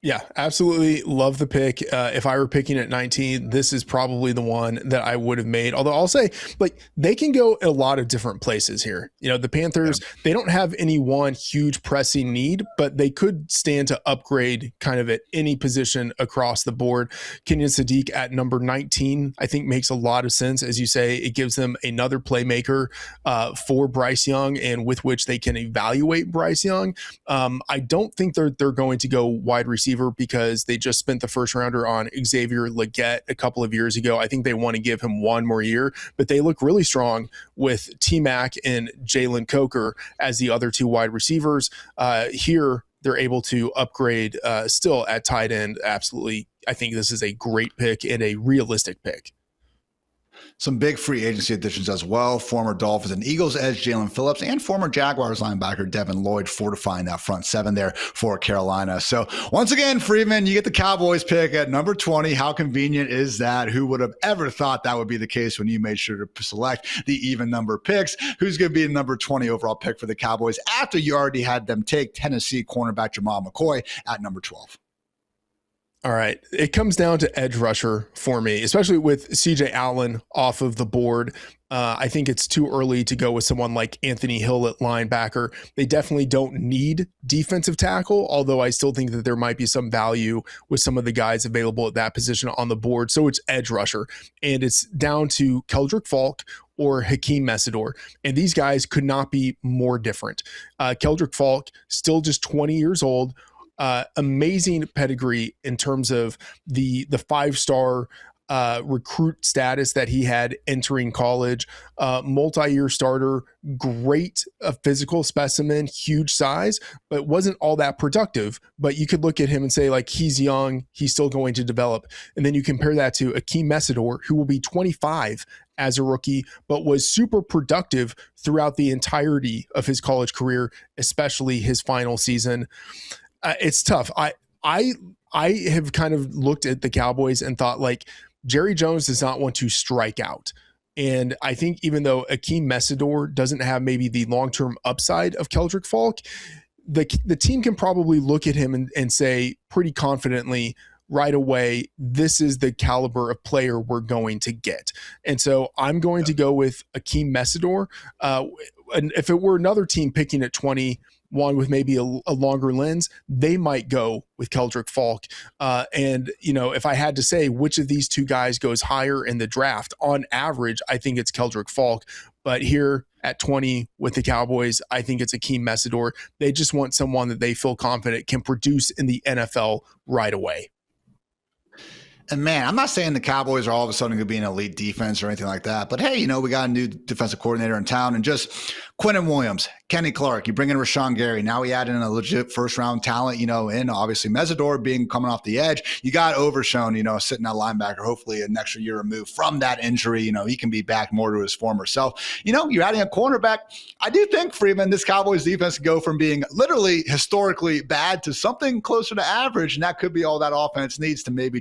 Yeah, absolutely love the pick. If I were picking at 19, this is probably the one that I would have made. Although I'll say, they can go a lot of different places here. The Panthers, they don't have any one huge pressing need, but they could stand to upgrade kind of at any position across the board. Kenyon Sadiq at number 19, I think makes a lot of sense. As you say, it gives them another playmaker for Bryce Young and with which they can evaluate Bryce Young. I don't think they're going to go wide receiver because they just spent the first rounder on Xavier Legette a couple of years ago. I think they want to give him 1 more year, but they look really strong with T-Mac and Jalen Coker as the other 2 wide receivers. Here, they're able to upgrade still at tight end. Absolutely. I think this is a great pick and a realistic pick. Some big free agency additions as well. Former Dolphins and Eagles edge Jalen Phillips and former Jaguars linebacker Devin Lloyd fortifying that front 7 there for Carolina. So once again, Freeman, you get the Cowboys pick at number 20. How convenient is that? Who would have ever thought that would be the case when you made sure to select the even number picks? Who's going to be the number 20 overall pick for the Cowboys after you already had them take Tennessee cornerback Jamal McCoy at number 12? All right. It comes down to edge rusher for me, especially with CJ Allen off of the board. I think it's too early to go with someone like Anthony Hill at linebacker. They definitely don't need defensive tackle, although I still think that there might be some value with some of the guys available at that position on the board. So it's edge rusher, and it's down to Keldrick Falk or Hakeem Mesidor. And these guys could not be more different. Keldrick Falk, still just 20 years old, amazing pedigree in terms of the 5-star recruit status that he had entering college, multi-year starter, great physical specimen, huge size, but wasn't all that productive. But you could look at him and say, like, he's young, he's still going to develop. And then you compare that to Akeem Messidor, who will be 25 as a rookie, but was super productive throughout the entirety of his college career, especially his final season. It's tough. I have kind of looked at the Cowboys and thought, like, Jerry Jones does not want to strike out. And I think even though Akeem Messidor doesn't have maybe the long-term upside of Keldrick Falk, the team can probably look at him and say pretty confidently right away, this is the caliber of player we're going to get. And so I'm going to go with Akeem Messidor. And if it were another team picking at 21 with maybe a longer lens, they might go with Keldrick Falk. And, you know, if I had to say which of these two guys goes higher in the draft, on average, I think it's Keldrick Falk. But here at 20 with the Cowboys, I think it's Akeem Messidor. They just want someone that they feel confident can produce in the NFL right away. And man, I'm not saying the Cowboys are all of a sudden going to be an elite defense or anything like that. But hey, you know, we got a new defensive coordinator in town, and just Quinnen Williams, Kenny Clark, you bring in Rashawn Gary. Now we add in a legit first round talent, you know, in obviously Messidor coming off the edge. You got Overshown, you know, sitting at linebacker, hopefully an extra year removed from that injury. You know, he can be back more to his former self. You know, you're adding a cornerback. I do think, Freedman, this Cowboys defense can go from being literally historically bad to something closer to average. And that could be all that offense needs to maybe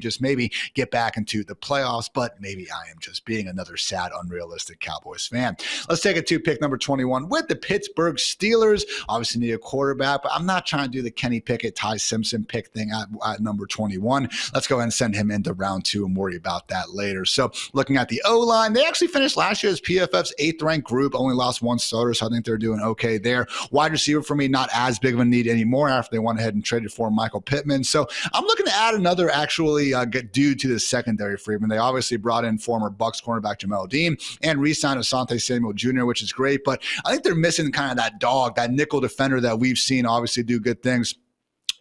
get back into the playoffs. But maybe I am just being another sad, unrealistic Cowboys fan. Let's take it to pick number 21 with the Pittsburgh Steelers. Obviously need a quarterback, but I'm not trying to do the Kenny Pickett, Ty Simpson pick thing at number 21. Let's go ahead and send him into round 2 and worry about that later. So looking at the O-line, they actually finished last year as PFF's 8th ranked group, only lost one starter, so I think they're doing okay there. Wide receiver for me, not as big of a need anymore after they went ahead and traded for Michael Pittman. So I'm looking to add another actually due to the secondary, Freedman. They obviously brought in former Bucs cornerback Jamel Dean and re-signed Asante Samuel Jr., which is great, but I think they're missing kind of that dog, that nickel defender that we've seen obviously do good things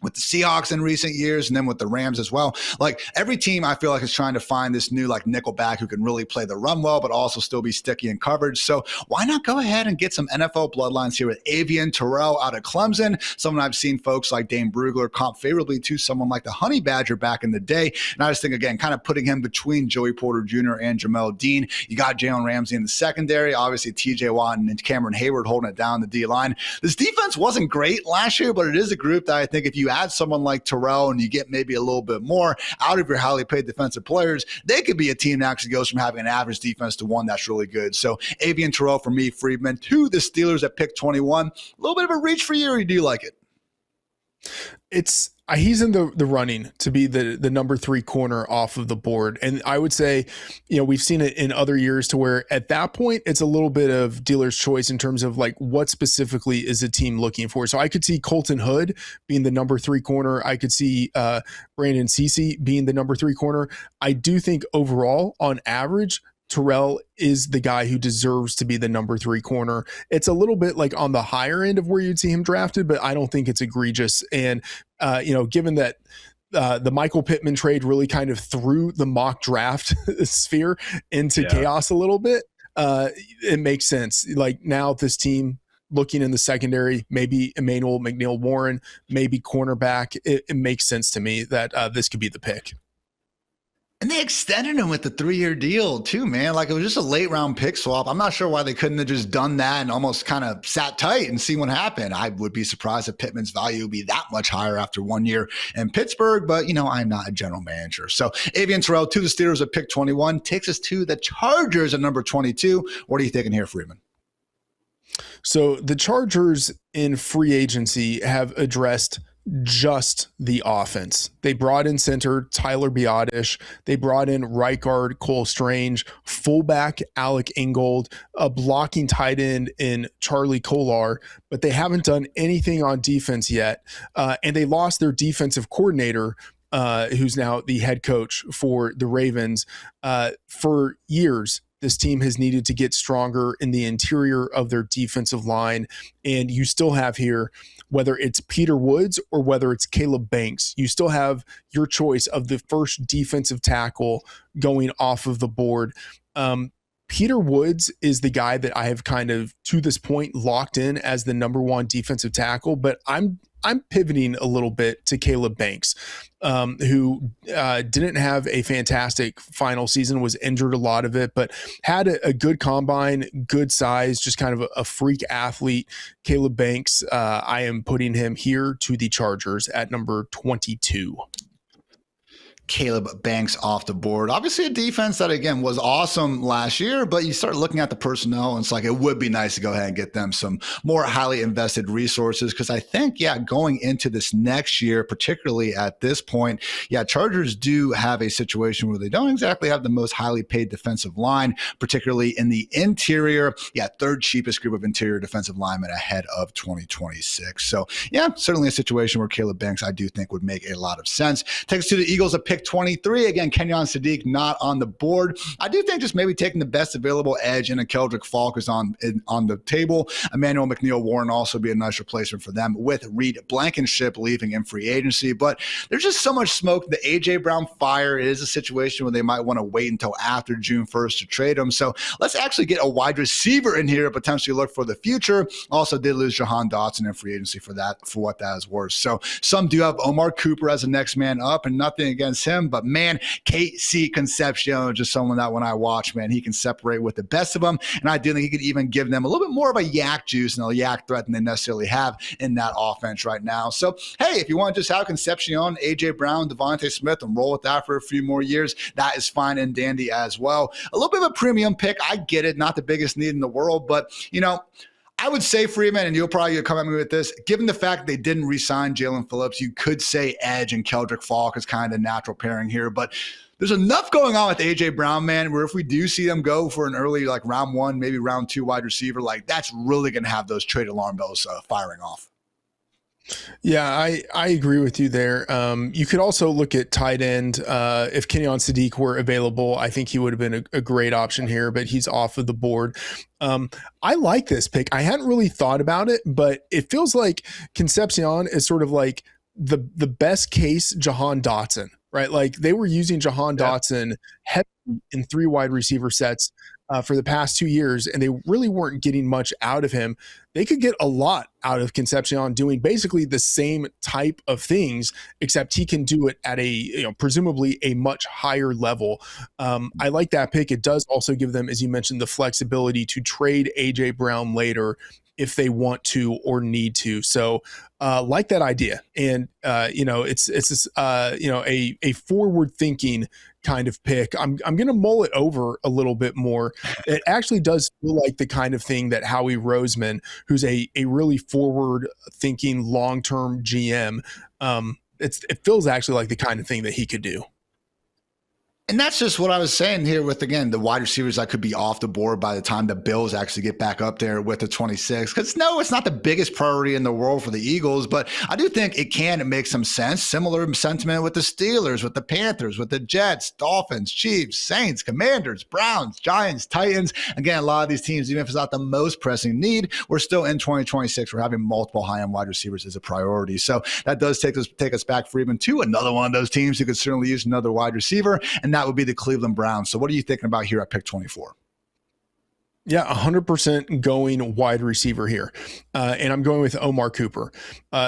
with the Seahawks in recent years and then with the Rams as well. Like every team I feel like is trying to find this new like nickel back who can really play the run well, but also still be sticky in coverage. So why not go ahead and get some NFL bloodlines here with Avian Terrell out of Clemson, someone I've seen folks like Dane Brugler comp favorably to, someone like the Honey Badger back in the day. And I just think, again, kind of putting him between Joey Porter Jr. and Jamel Dean. You got Jalen Ramsey in the secondary, obviously TJ Watt and Cameron Hayward holding it down the D-line. This defense wasn't great last year, but it is a group that I think if you add someone like Terrell and you get maybe a little bit more out of your highly paid defensive players, they could be a team that actually goes from having an average defense to one that's really good. So Avian Terrell for me, Freedman, to the Steelers at pick 21. A little bit of a reach for you, or do you like it? He's in the running to be the number 3 corner off of the board. And I would say, you know, we've seen it in other years to where at that point, it's a little bit of dealer's choice in terms of like what specifically is a team looking for. So I could see Colton Hood being the number 3 corner. I could see Brandon Cece being the number 3 corner. I do think overall on average, Terrell is the guy who deserves to be the number 3 corner. It's a little bit like on the higher end of where you'd see him drafted, but I don't think it's egregious. And, you know, given that the Michael Pittman trade really kind of threw the mock draft sphere into chaos a little bit, it makes sense. Like now this team looking in the secondary, maybe Emmanuel McNeil-Warren, maybe cornerback, it makes sense to me that this could be the pick. And they extended him with the 3-year deal too, man. Like it was just a late round pick swap. I'm not sure why they couldn't have just done that and almost kind of sat tight and see what happened. I would be surprised if Pittman's value would be that much higher after 1 year in Pittsburgh, but you know, I'm not a general manager. So Avian Terrell to the Steelers at pick 21 takes us to the Chargers at number 22. What are you thinking here, Freedman? So the Chargers in free agency have addressed just the offense. They brought in center Tyler Biotish. They brought in right guard Cole Strange, fullback Alec Ingold, a blocking tight end in Charlie Kolar, but they haven't done anything on defense yet. And they lost their defensive coordinator, who's now the head coach for the Ravens, for years. this team has needed to get stronger in the interior of their defensive line. And you still have here, whether it's Peter Woods or whether it's Caleb Banks, you still have your choice of the first defensive tackle going off of the board. Peter Woods is the guy that I have kind of, to this point, locked in as the number one defensive tackle, but I'm pivoting a little bit to Caleb Banks, who didn't have a fantastic final season, was injured a lot of it, but had a good combine, good size, just kind of a freak athlete. Caleb Banks, I am putting him here to the Chargers at number 22. Caleb Banks off the board. Obviously a defense that, again, was awesome last year, but you start looking at the personnel and it's like, it would be nice to go ahead and get them some more highly invested resources. Because I think, going into this next year, particularly at this point, Chargers do have a situation where they don't exactly have the most highly paid defensive line, particularly in the interior. Third cheapest group of interior defensive linemen ahead of 2026. So certainly a situation where Caleb Banks, I do think, would make a lot of sense. Takes us to the Eagles at pick 23. Again, Kenyon Sadiq not on the board. I do think just maybe taking the best available edge, and a Keldrick Falk is on the table. Emmanuel McNeil-Warren also be a nice replacement for them, with Reed Blankenship leaving in free agency. But there's just so much smoke. The A.J. Brown fire is a situation where they might want to wait until after June 1st to trade him. So let's actually get a wide receiver in here, potentially look for the future. Also did lose Jahan Dotson in free agency for what that is worth. So some do have Omar Cooper as the next man up, and nothing against him, but man, KC Concepcion, just someone that when I watch, man, he can separate with the best of them. And I do think he could even give them a little bit more of a yak juice and a yak threat than they necessarily have in that offense right now. So, hey, if you want to just have Concepcion, AJ Brown, Devontae Smith, and roll with that for a few more years, that is fine and dandy as well. A little bit of a premium pick. I get it. Not the biggest need in the world, but I would say, Freeman, and you'll probably come at me with this, given the fact they didn't re-sign Jalen Phillips, you could say Edge and Keldrick Falk is kind of the natural pairing here. But there's enough going on with A.J. Brown, man, where if we do see them go for an early, like round 1, maybe round 2 wide receiver, like that's really going to have those trade alarm bells firing off. Yeah, I agree with you there. You could also look at tight end. If Kenyon Sadiq were available, I think he would have been a great option here, but he's off of the board. I like this pick. I hadn't really thought about it, but it feels like Concepcion is sort of like the best case Jahan Dotson, right? Like they were using Jahan Dotson heavily in 3 wide receiver sets for the past 2 years, and they really weren't getting much out of him. They could get a lot out of Concepcion doing basically the same type of things, except he can do it at a, presumably a much higher level. I like that pick. It does also give them, as you mentioned, the flexibility to trade AJ Brown later if they want to or need to. So like that idea. And, it's this, a forward thinking kind of pick. I'm going to mull it over a little bit more. It actually does feel like the kind of thing that Howie Roseman, who's a really forward thinking long-term GM, it feels actually like the kind of thing that he could do. And that's just what I was saying here with, again, the wide receivers that could be off the board by the time the Bills actually get back up there with the 26. Because no, it's not the biggest priority in the world for the Eagles, but I do think it can make some sense. Similar sentiment with the Steelers, with the Panthers, with the Jets, Dolphins, Chiefs, Saints, Commanders, Browns, Giants, Titans. Again, a lot of these teams, even if it's not the most pressing need, we're still in 2026. We're having multiple high-end wide receivers as a priority. So that does take us back, Freedman, to another one of those teams who could certainly use another wide receiver, and that would be the Cleveland Browns. So what are you thinking about here at pick 24? Yeah, 100% going wide receiver here. And I'm going with Omar Cooper,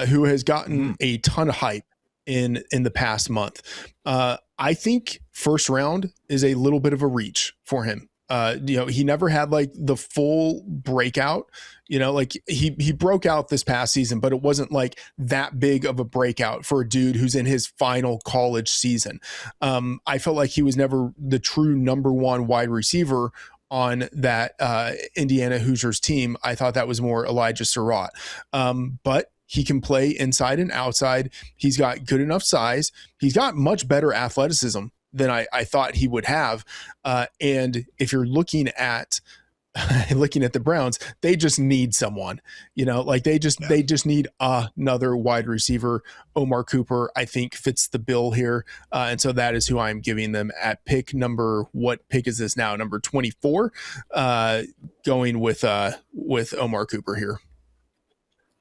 who has gotten a ton of hype in the past month. I think first round is a little bit of a reach for him. He never had like the full breakout, like he broke out this past season, but it wasn't like that big of a breakout for a dude who's in his final college season. I felt like he was never the true number one wide receiver on that Indiana Hoosiers team. I thought that was more Elijah Surratt. But he can play inside and outside. He's got good enough size. He's got much better athleticism than I thought he would have. And if you're looking at looking at the Browns, they just need someone, like they just need another wide receiver. Omar Cooper, I think, fits the bill here. And so that is who I'm giving them at pick number, what pick is this now? Number 24, going with Omar Cooper here.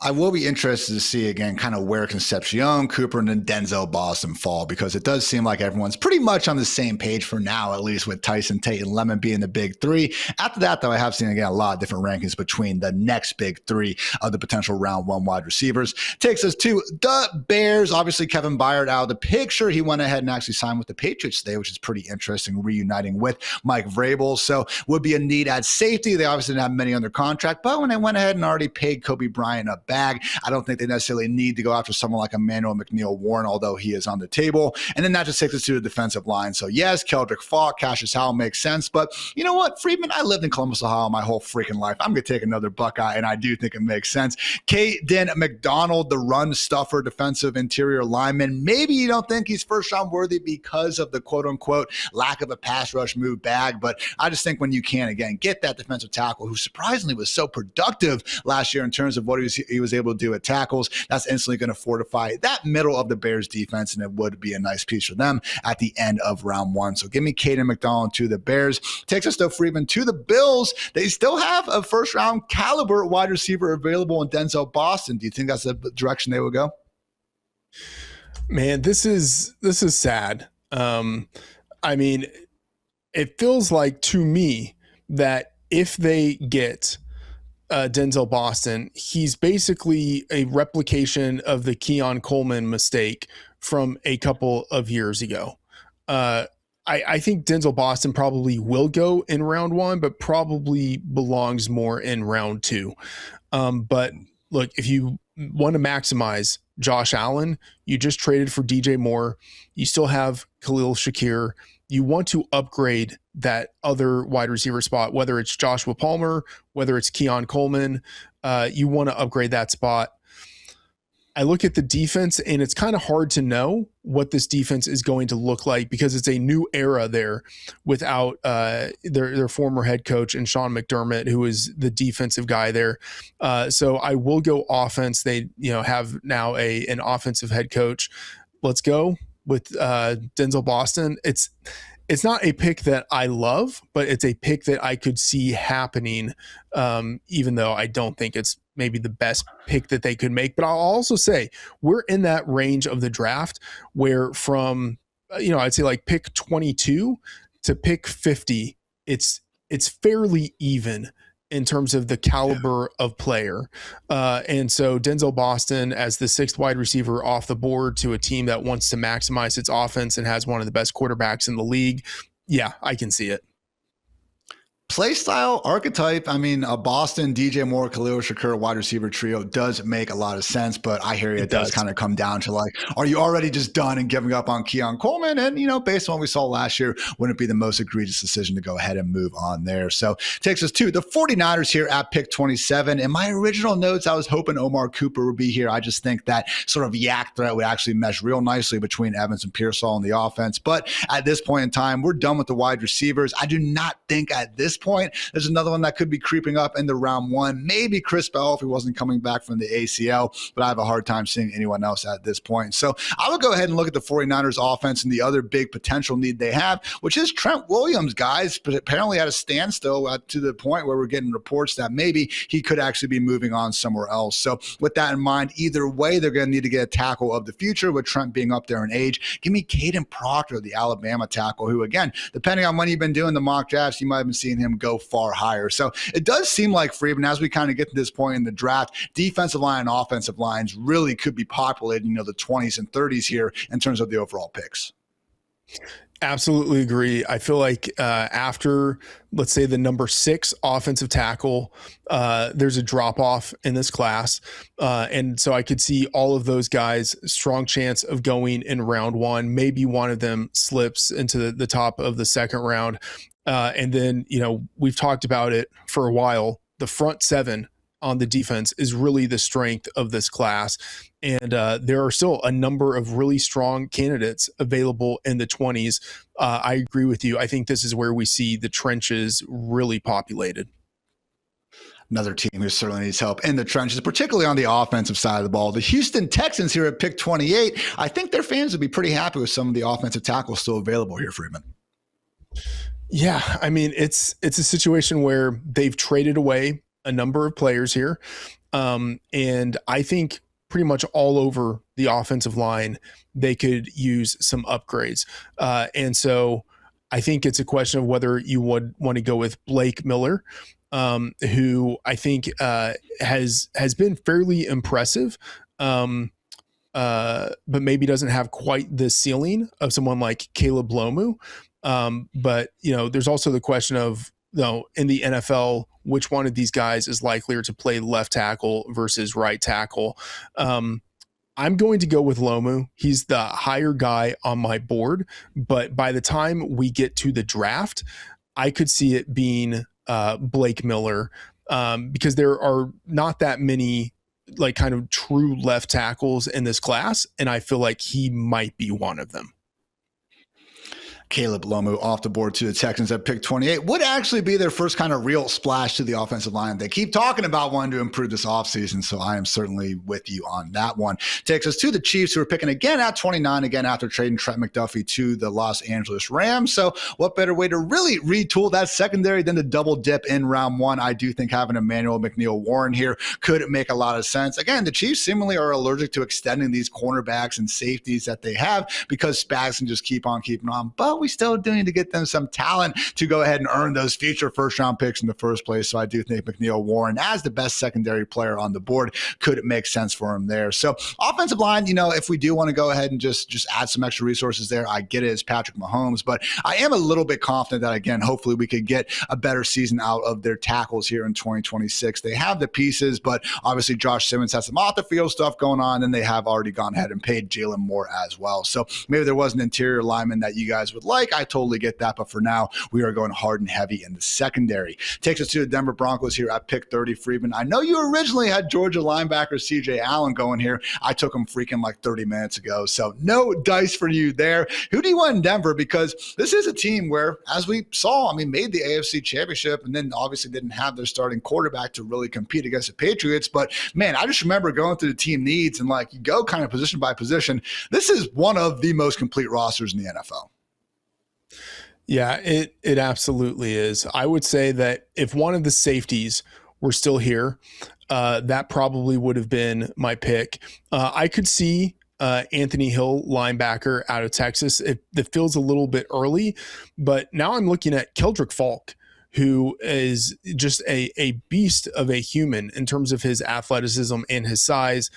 I will be interested to see again kind of where Concepcion, Cooper, and then Denzel Boston fall, because it does seem like everyone's pretty much on the same page for now, at least with Tyson, Tate, and Lemon being the big three. After that, though, I have seen again a lot of different rankings between the next big three of the potential round one wide receivers. Takes us to the Bears. Obviously, Kevin Byard out of the picture. He went ahead and actually signed with the Patriots today, which is pretty interesting, reuniting with Mike Vrabel. So would be a need at safety. They obviously didn't have many under contract, but when they went ahead and already paid Kobe Bryant a bag, I don't think they necessarily need to go after someone like Emmanuel McNeil-Warren, although he is on the table. And then that just takes us to the defensive line. So yes, Keldrick Falk, Cassius Howell makes sense, but you know what, Freedman, I lived in Columbus, Ohio my whole freaking life. I'm going to take another Buckeye, and I do think it makes sense. Caden McDonald, the run stuffer, defensive interior lineman. Maybe you don't think he's first round worthy because of the quote unquote lack of a pass rush move bag, but I just think when you can, again, get that defensive tackle who surprisingly was so productive last year in terms of what he was able to do at tackles, that's instantly going to fortify that middle of the Bears defense, and it would be a nice piece for them at the end of round one. So give me Caden McDonald to the Bears. Takes us to Freedman to the Bills. They still have a first round caliber wide receiver available in Denzel Boston. Do you think that's the direction they would go? Man, this is sad. I mean, it feels like to me that if they get Denzel Boston, he's basically a replication of the Keon Coleman mistake from a couple of years ago. I think Denzel Boston probably will go in round one, but probably belongs more in round two. But look, if you want to maximize Josh Allen, you just traded for DJ Moore. You still have Khalil Shakir. You want to upgrade that other wide receiver spot, whether it's Joshua Palmer, whether it's Keon Coleman, you want to upgrade that spot. I look at the defense, and it's kind of hard to know what this defense is going to look like because it's a new era there without their former head coach and Sean McDermott, who is the defensive guy there. So I will go offense. They have now an offensive head coach. Let's go with Denzel Boston. It's not a pick that I love, but it's a pick that I could see happening, even though I don't think it's maybe the best pick that they could make. But I'll also say we're in that range of the draft where from, I'd say like pick 22 to pick 50, it's fairly even in terms of the caliber of player. And so Denzel Boston as the sixth wide receiver off the board to a team that wants to maximize its offense and has one of the best quarterbacks in the league. Yeah, I can see it. Play style, archetype, I mean, a Boston, DJ Moore, Khalil Shakir wide receiver trio does make a lot of sense, but I hear you, it does kind of come down to like, are you already just done and giving up on Keon Coleman? And, based on what we saw last year, wouldn't it be the most egregious decision to go ahead and move on there? So takes us to the 49ers here at pick 27. In my original notes, I was hoping Omar Cooper would be here. I just think that sort of yak threat would actually mesh real nicely between Evans and Pearsall on the offense. But at this point in time, we're done with the wide receivers. I do not think at this point there's another one that could be creeping up into round one. Maybe Chris Bell if he wasn't coming back from the ACL, but I have a hard time seeing anyone else at this point. So I would go ahead and look at the 49ers offense and the other big potential need they have, which is Trent Williams, guys, but apparently at a standstill to the point where we're getting reports that maybe he could actually be moving on somewhere else. So with that in mind, either way, they're going to need to get a tackle of the future with Trent being up there in age. Give me Caden Proctor, the Alabama tackle, who again, depending on when you've been doing the mock drafts, you might have been seeing him go far higher. So it does seem like Freedman, as we kind of get to this point in the draft, defensive line and offensive lines really could be populating, the 20s and 30s here in terms of the overall picks. Absolutely agree. I feel like after, let's say, the number 6 offensive tackle, there's a drop off in this class. And so I could see all of those guys, strong chance of going in round one. Maybe one of them slips into the top of the second round. And then, we've talked about it for a while. The front 7 on the defense is really the strength of this class. And there are still a number of really strong candidates available in the 20s. I agree with you. I think this is where we see the trenches really populated. Another team who certainly needs help in the trenches, particularly on the offensive side of the ball. The Houston Texans here at pick 28. I think their fans would be pretty happy with some of the offensive tackles still available here, Freedman. Yeah, I mean, it's a situation where they've traded away a number of players here. And I think pretty much all over the offensive line, they could use some upgrades. And so I think it's a question of whether you would want to go with Blake Miller, who I think has been fairly impressive, but maybe doesn't have quite the ceiling of someone like Caleb Lomu. But there's also the question of, in the NFL, which one of these guys is likelier to play left tackle versus right tackle. I'm going to go with Lomu. He's the higher guy on my board, but by the time we get to the draft, I could see it being Blake Miller, because there are not that many like kind of true left tackles in this class, and I feel like he might be one of them. Caleb Lomu off the board to the Texans at pick 28 would actually be their first kind of real splash to the offensive line. They keep talking about wanting to improve this offseason, so I am certainly with you on that one. Takes us to the Chiefs, who are picking again at 29, again after trading Trent McDuffie to the Los Angeles Rams. So what better way to really retool that secondary than to double dip in round one? I do think having Emmanuel McNeil-Warren here could make a lot of sense. Again, the Chiefs seemingly are allergic to extending these cornerbacks and safeties that they have because Spags can just keep on keeping on. But we still do need to get them some talent to go ahead and earn those future first-round picks in the first place. So I do think McNeil-Warren, as the best secondary player on the board, could make sense for him there. So offensive line, if we do want to go ahead and just add some extra resources there, I get it, it's Patrick Mahomes. But I am a little bit confident that, again, hopefully we could get a better season out of their tackles here in 2026. They have the pieces, but obviously Josh Simmons has some off-the-field stuff going on, and they have already gone ahead and paid Jalen Moore as well. So maybe there was an interior lineman that you guys would like. I totally get that, but for now, we are going hard and heavy in the secondary. Takes us to the Denver Broncos here at pick 30, Freedman. I know you originally had Georgia linebacker CJ Allen going here. I took him freaking like 30 minutes ago, so no dice for you there. Who do you want in Denver? Because this is a team where, as we saw, made the AFC Championship and then obviously didn't have their starting quarterback to really compete against the Patriots. But man, I just remember going through the team needs and you go kind of position by position. This is one of the most complete rosters in the NFL. Yeah, it absolutely is. I would say that if one of the safeties were still here, that probably would have been my pick. I could see Anthony Hill, linebacker out of Texas. It feels a little bit early, but now I'm looking at Keldrick Falk, who is just a beast of a human in terms of his athleticism and his size.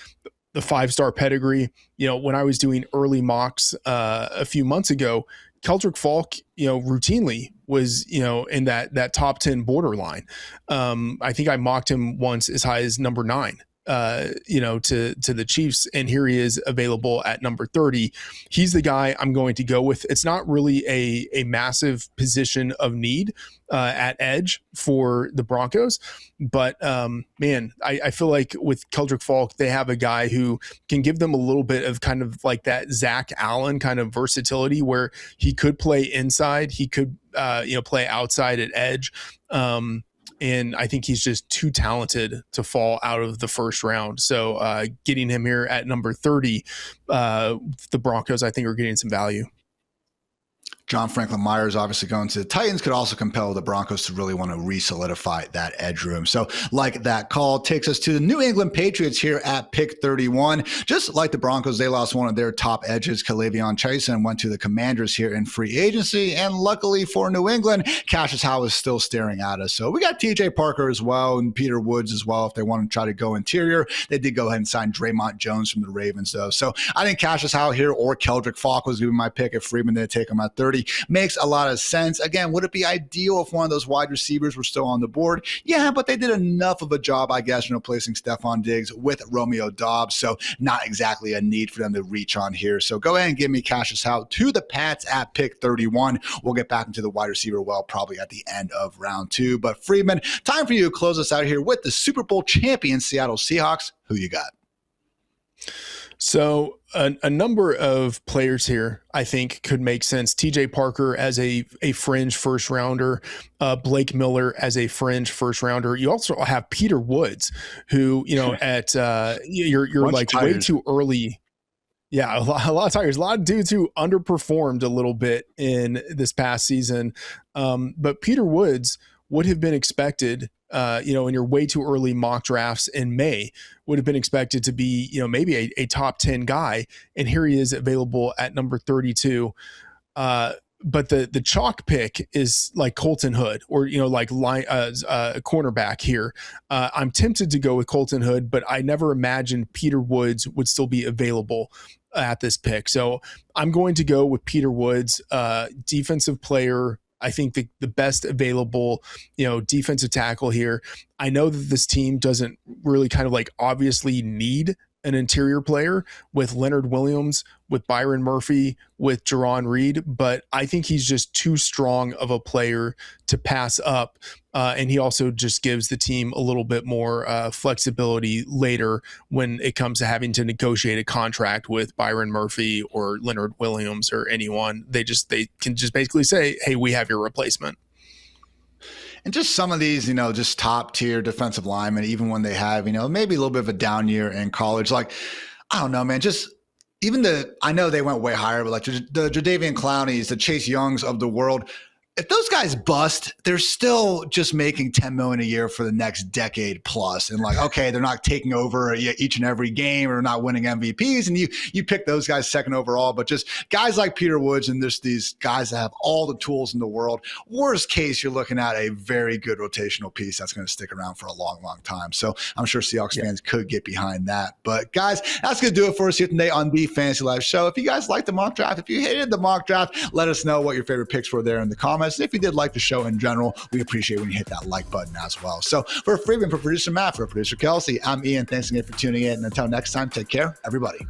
The 5-star pedigree. When I was doing early mocks a few months ago, Keldrick Falk, routinely was, in that top 10 borderline. I think I mocked him once as high as number 9, to the Chiefs. And here he is available at number 30. He's the guy I'm going to go with. It's not really a massive position of need at edge for the Broncos. But man, I feel like with Keldrick Falk, they have a guy who can give them a little bit of kind of like that Zach Allen kind of versatility where he could play inside, he could play outside at edge. And I think he's just too talented to fall out of the first round. So getting him here at number 30, the Broncos, I think, are getting some value. John Franklin Myers obviously going to the Titans could also compel the Broncos to really want to re-solidify that edge room. So like that call takes us to the New England Patriots here at pick 31. Just like the Broncos, they lost one of their top edges, K'Lavon Chaisson, and went to the Commanders here in free agency. And luckily for New England, Cassius Howe is still staring at us. So we got TJ Parker as well and Peter Woods as well if they want to try to go interior. They did go ahead and sign Draymond Jones from the Ravens though. So I think Cassius Howe here or Keldrick Falk was going to be my pick if Freedman didn't take him at 30. Makes a lot of sense. Again, would it be ideal if one of those wide receivers were still on the board? Yeah, but they did enough of a job, I guess, placing Stephon Diggs with Romeo Doubs. So not exactly a need for them to reach on here. So go ahead and give me Cassius Howe to the Pats at pick 31. We'll get back into the wide receiver probably at the end of round 2. But Freedman, time for you to close us out here with the Super Bowl champion Seattle Seahawks. Who you got? So a number of players here, I think, could make sense. TJ Parker as a fringe first rounder, Blake Miller as a fringe first rounder. You also have Peter Woods, who, at you're like way too early. Yeah, a lot of Tigers, a lot of dudes who underperformed a little bit in this past season. But Peter Woods would have been expected, in your way too early mock drafts in May, would have been expected to be, maybe a top 10 guy. And here he is available at number 32. But the chalk pick is like Colton Hood or, like cornerback here. I'm tempted to go with Colton Hood, but I never imagined Peter Woods would still be available at this pick. So I'm going to go with Peter Woods, defensive player. I think the best available, defensive tackle here. I know that this team doesn't really kind of like obviously need an interior player with Leonard Williams, with Byron Murphy, with Jerron Reed, but I think he's just too strong of a player to pass up. And he also just gives the team a little bit more flexibility later when it comes to having to negotiate a contract with Byron Murphy or Leonard Williams or anyone. They can just basically say, hey, we have your replacement. And just some of these, just top tier defensive linemen, even when they have, maybe a little bit of a down year in college, like, I don't know, man, just even I know they went way higher, but like the Jadeveon Clowneys, the Chase Youngs of the world, if those guys bust, they're still just making $10 million a year for the next decade plus. And like, okay, they're not taking over each and every game or not winning MVPs. And you pick those guys second overall, but just guys like Peter Woods and there's these guys that have all the tools in the world. Worst case, you're looking at a very good rotational piece that's going to stick around for a long, long time. So I'm sure Seahawks fans could get behind that. But guys, that's going to do it for us here today on the Fantasy Live Show. If you guys liked the mock draft, if you hated the mock draft, let us know what your favorite picks were there in the comments. If you did like the show in general, we appreciate when you hit that like button as well. So for Freedman, for producer Matt, for producer Kelsey, I'm Ian. Thanks again for tuning in. And until next time, take care, everybody.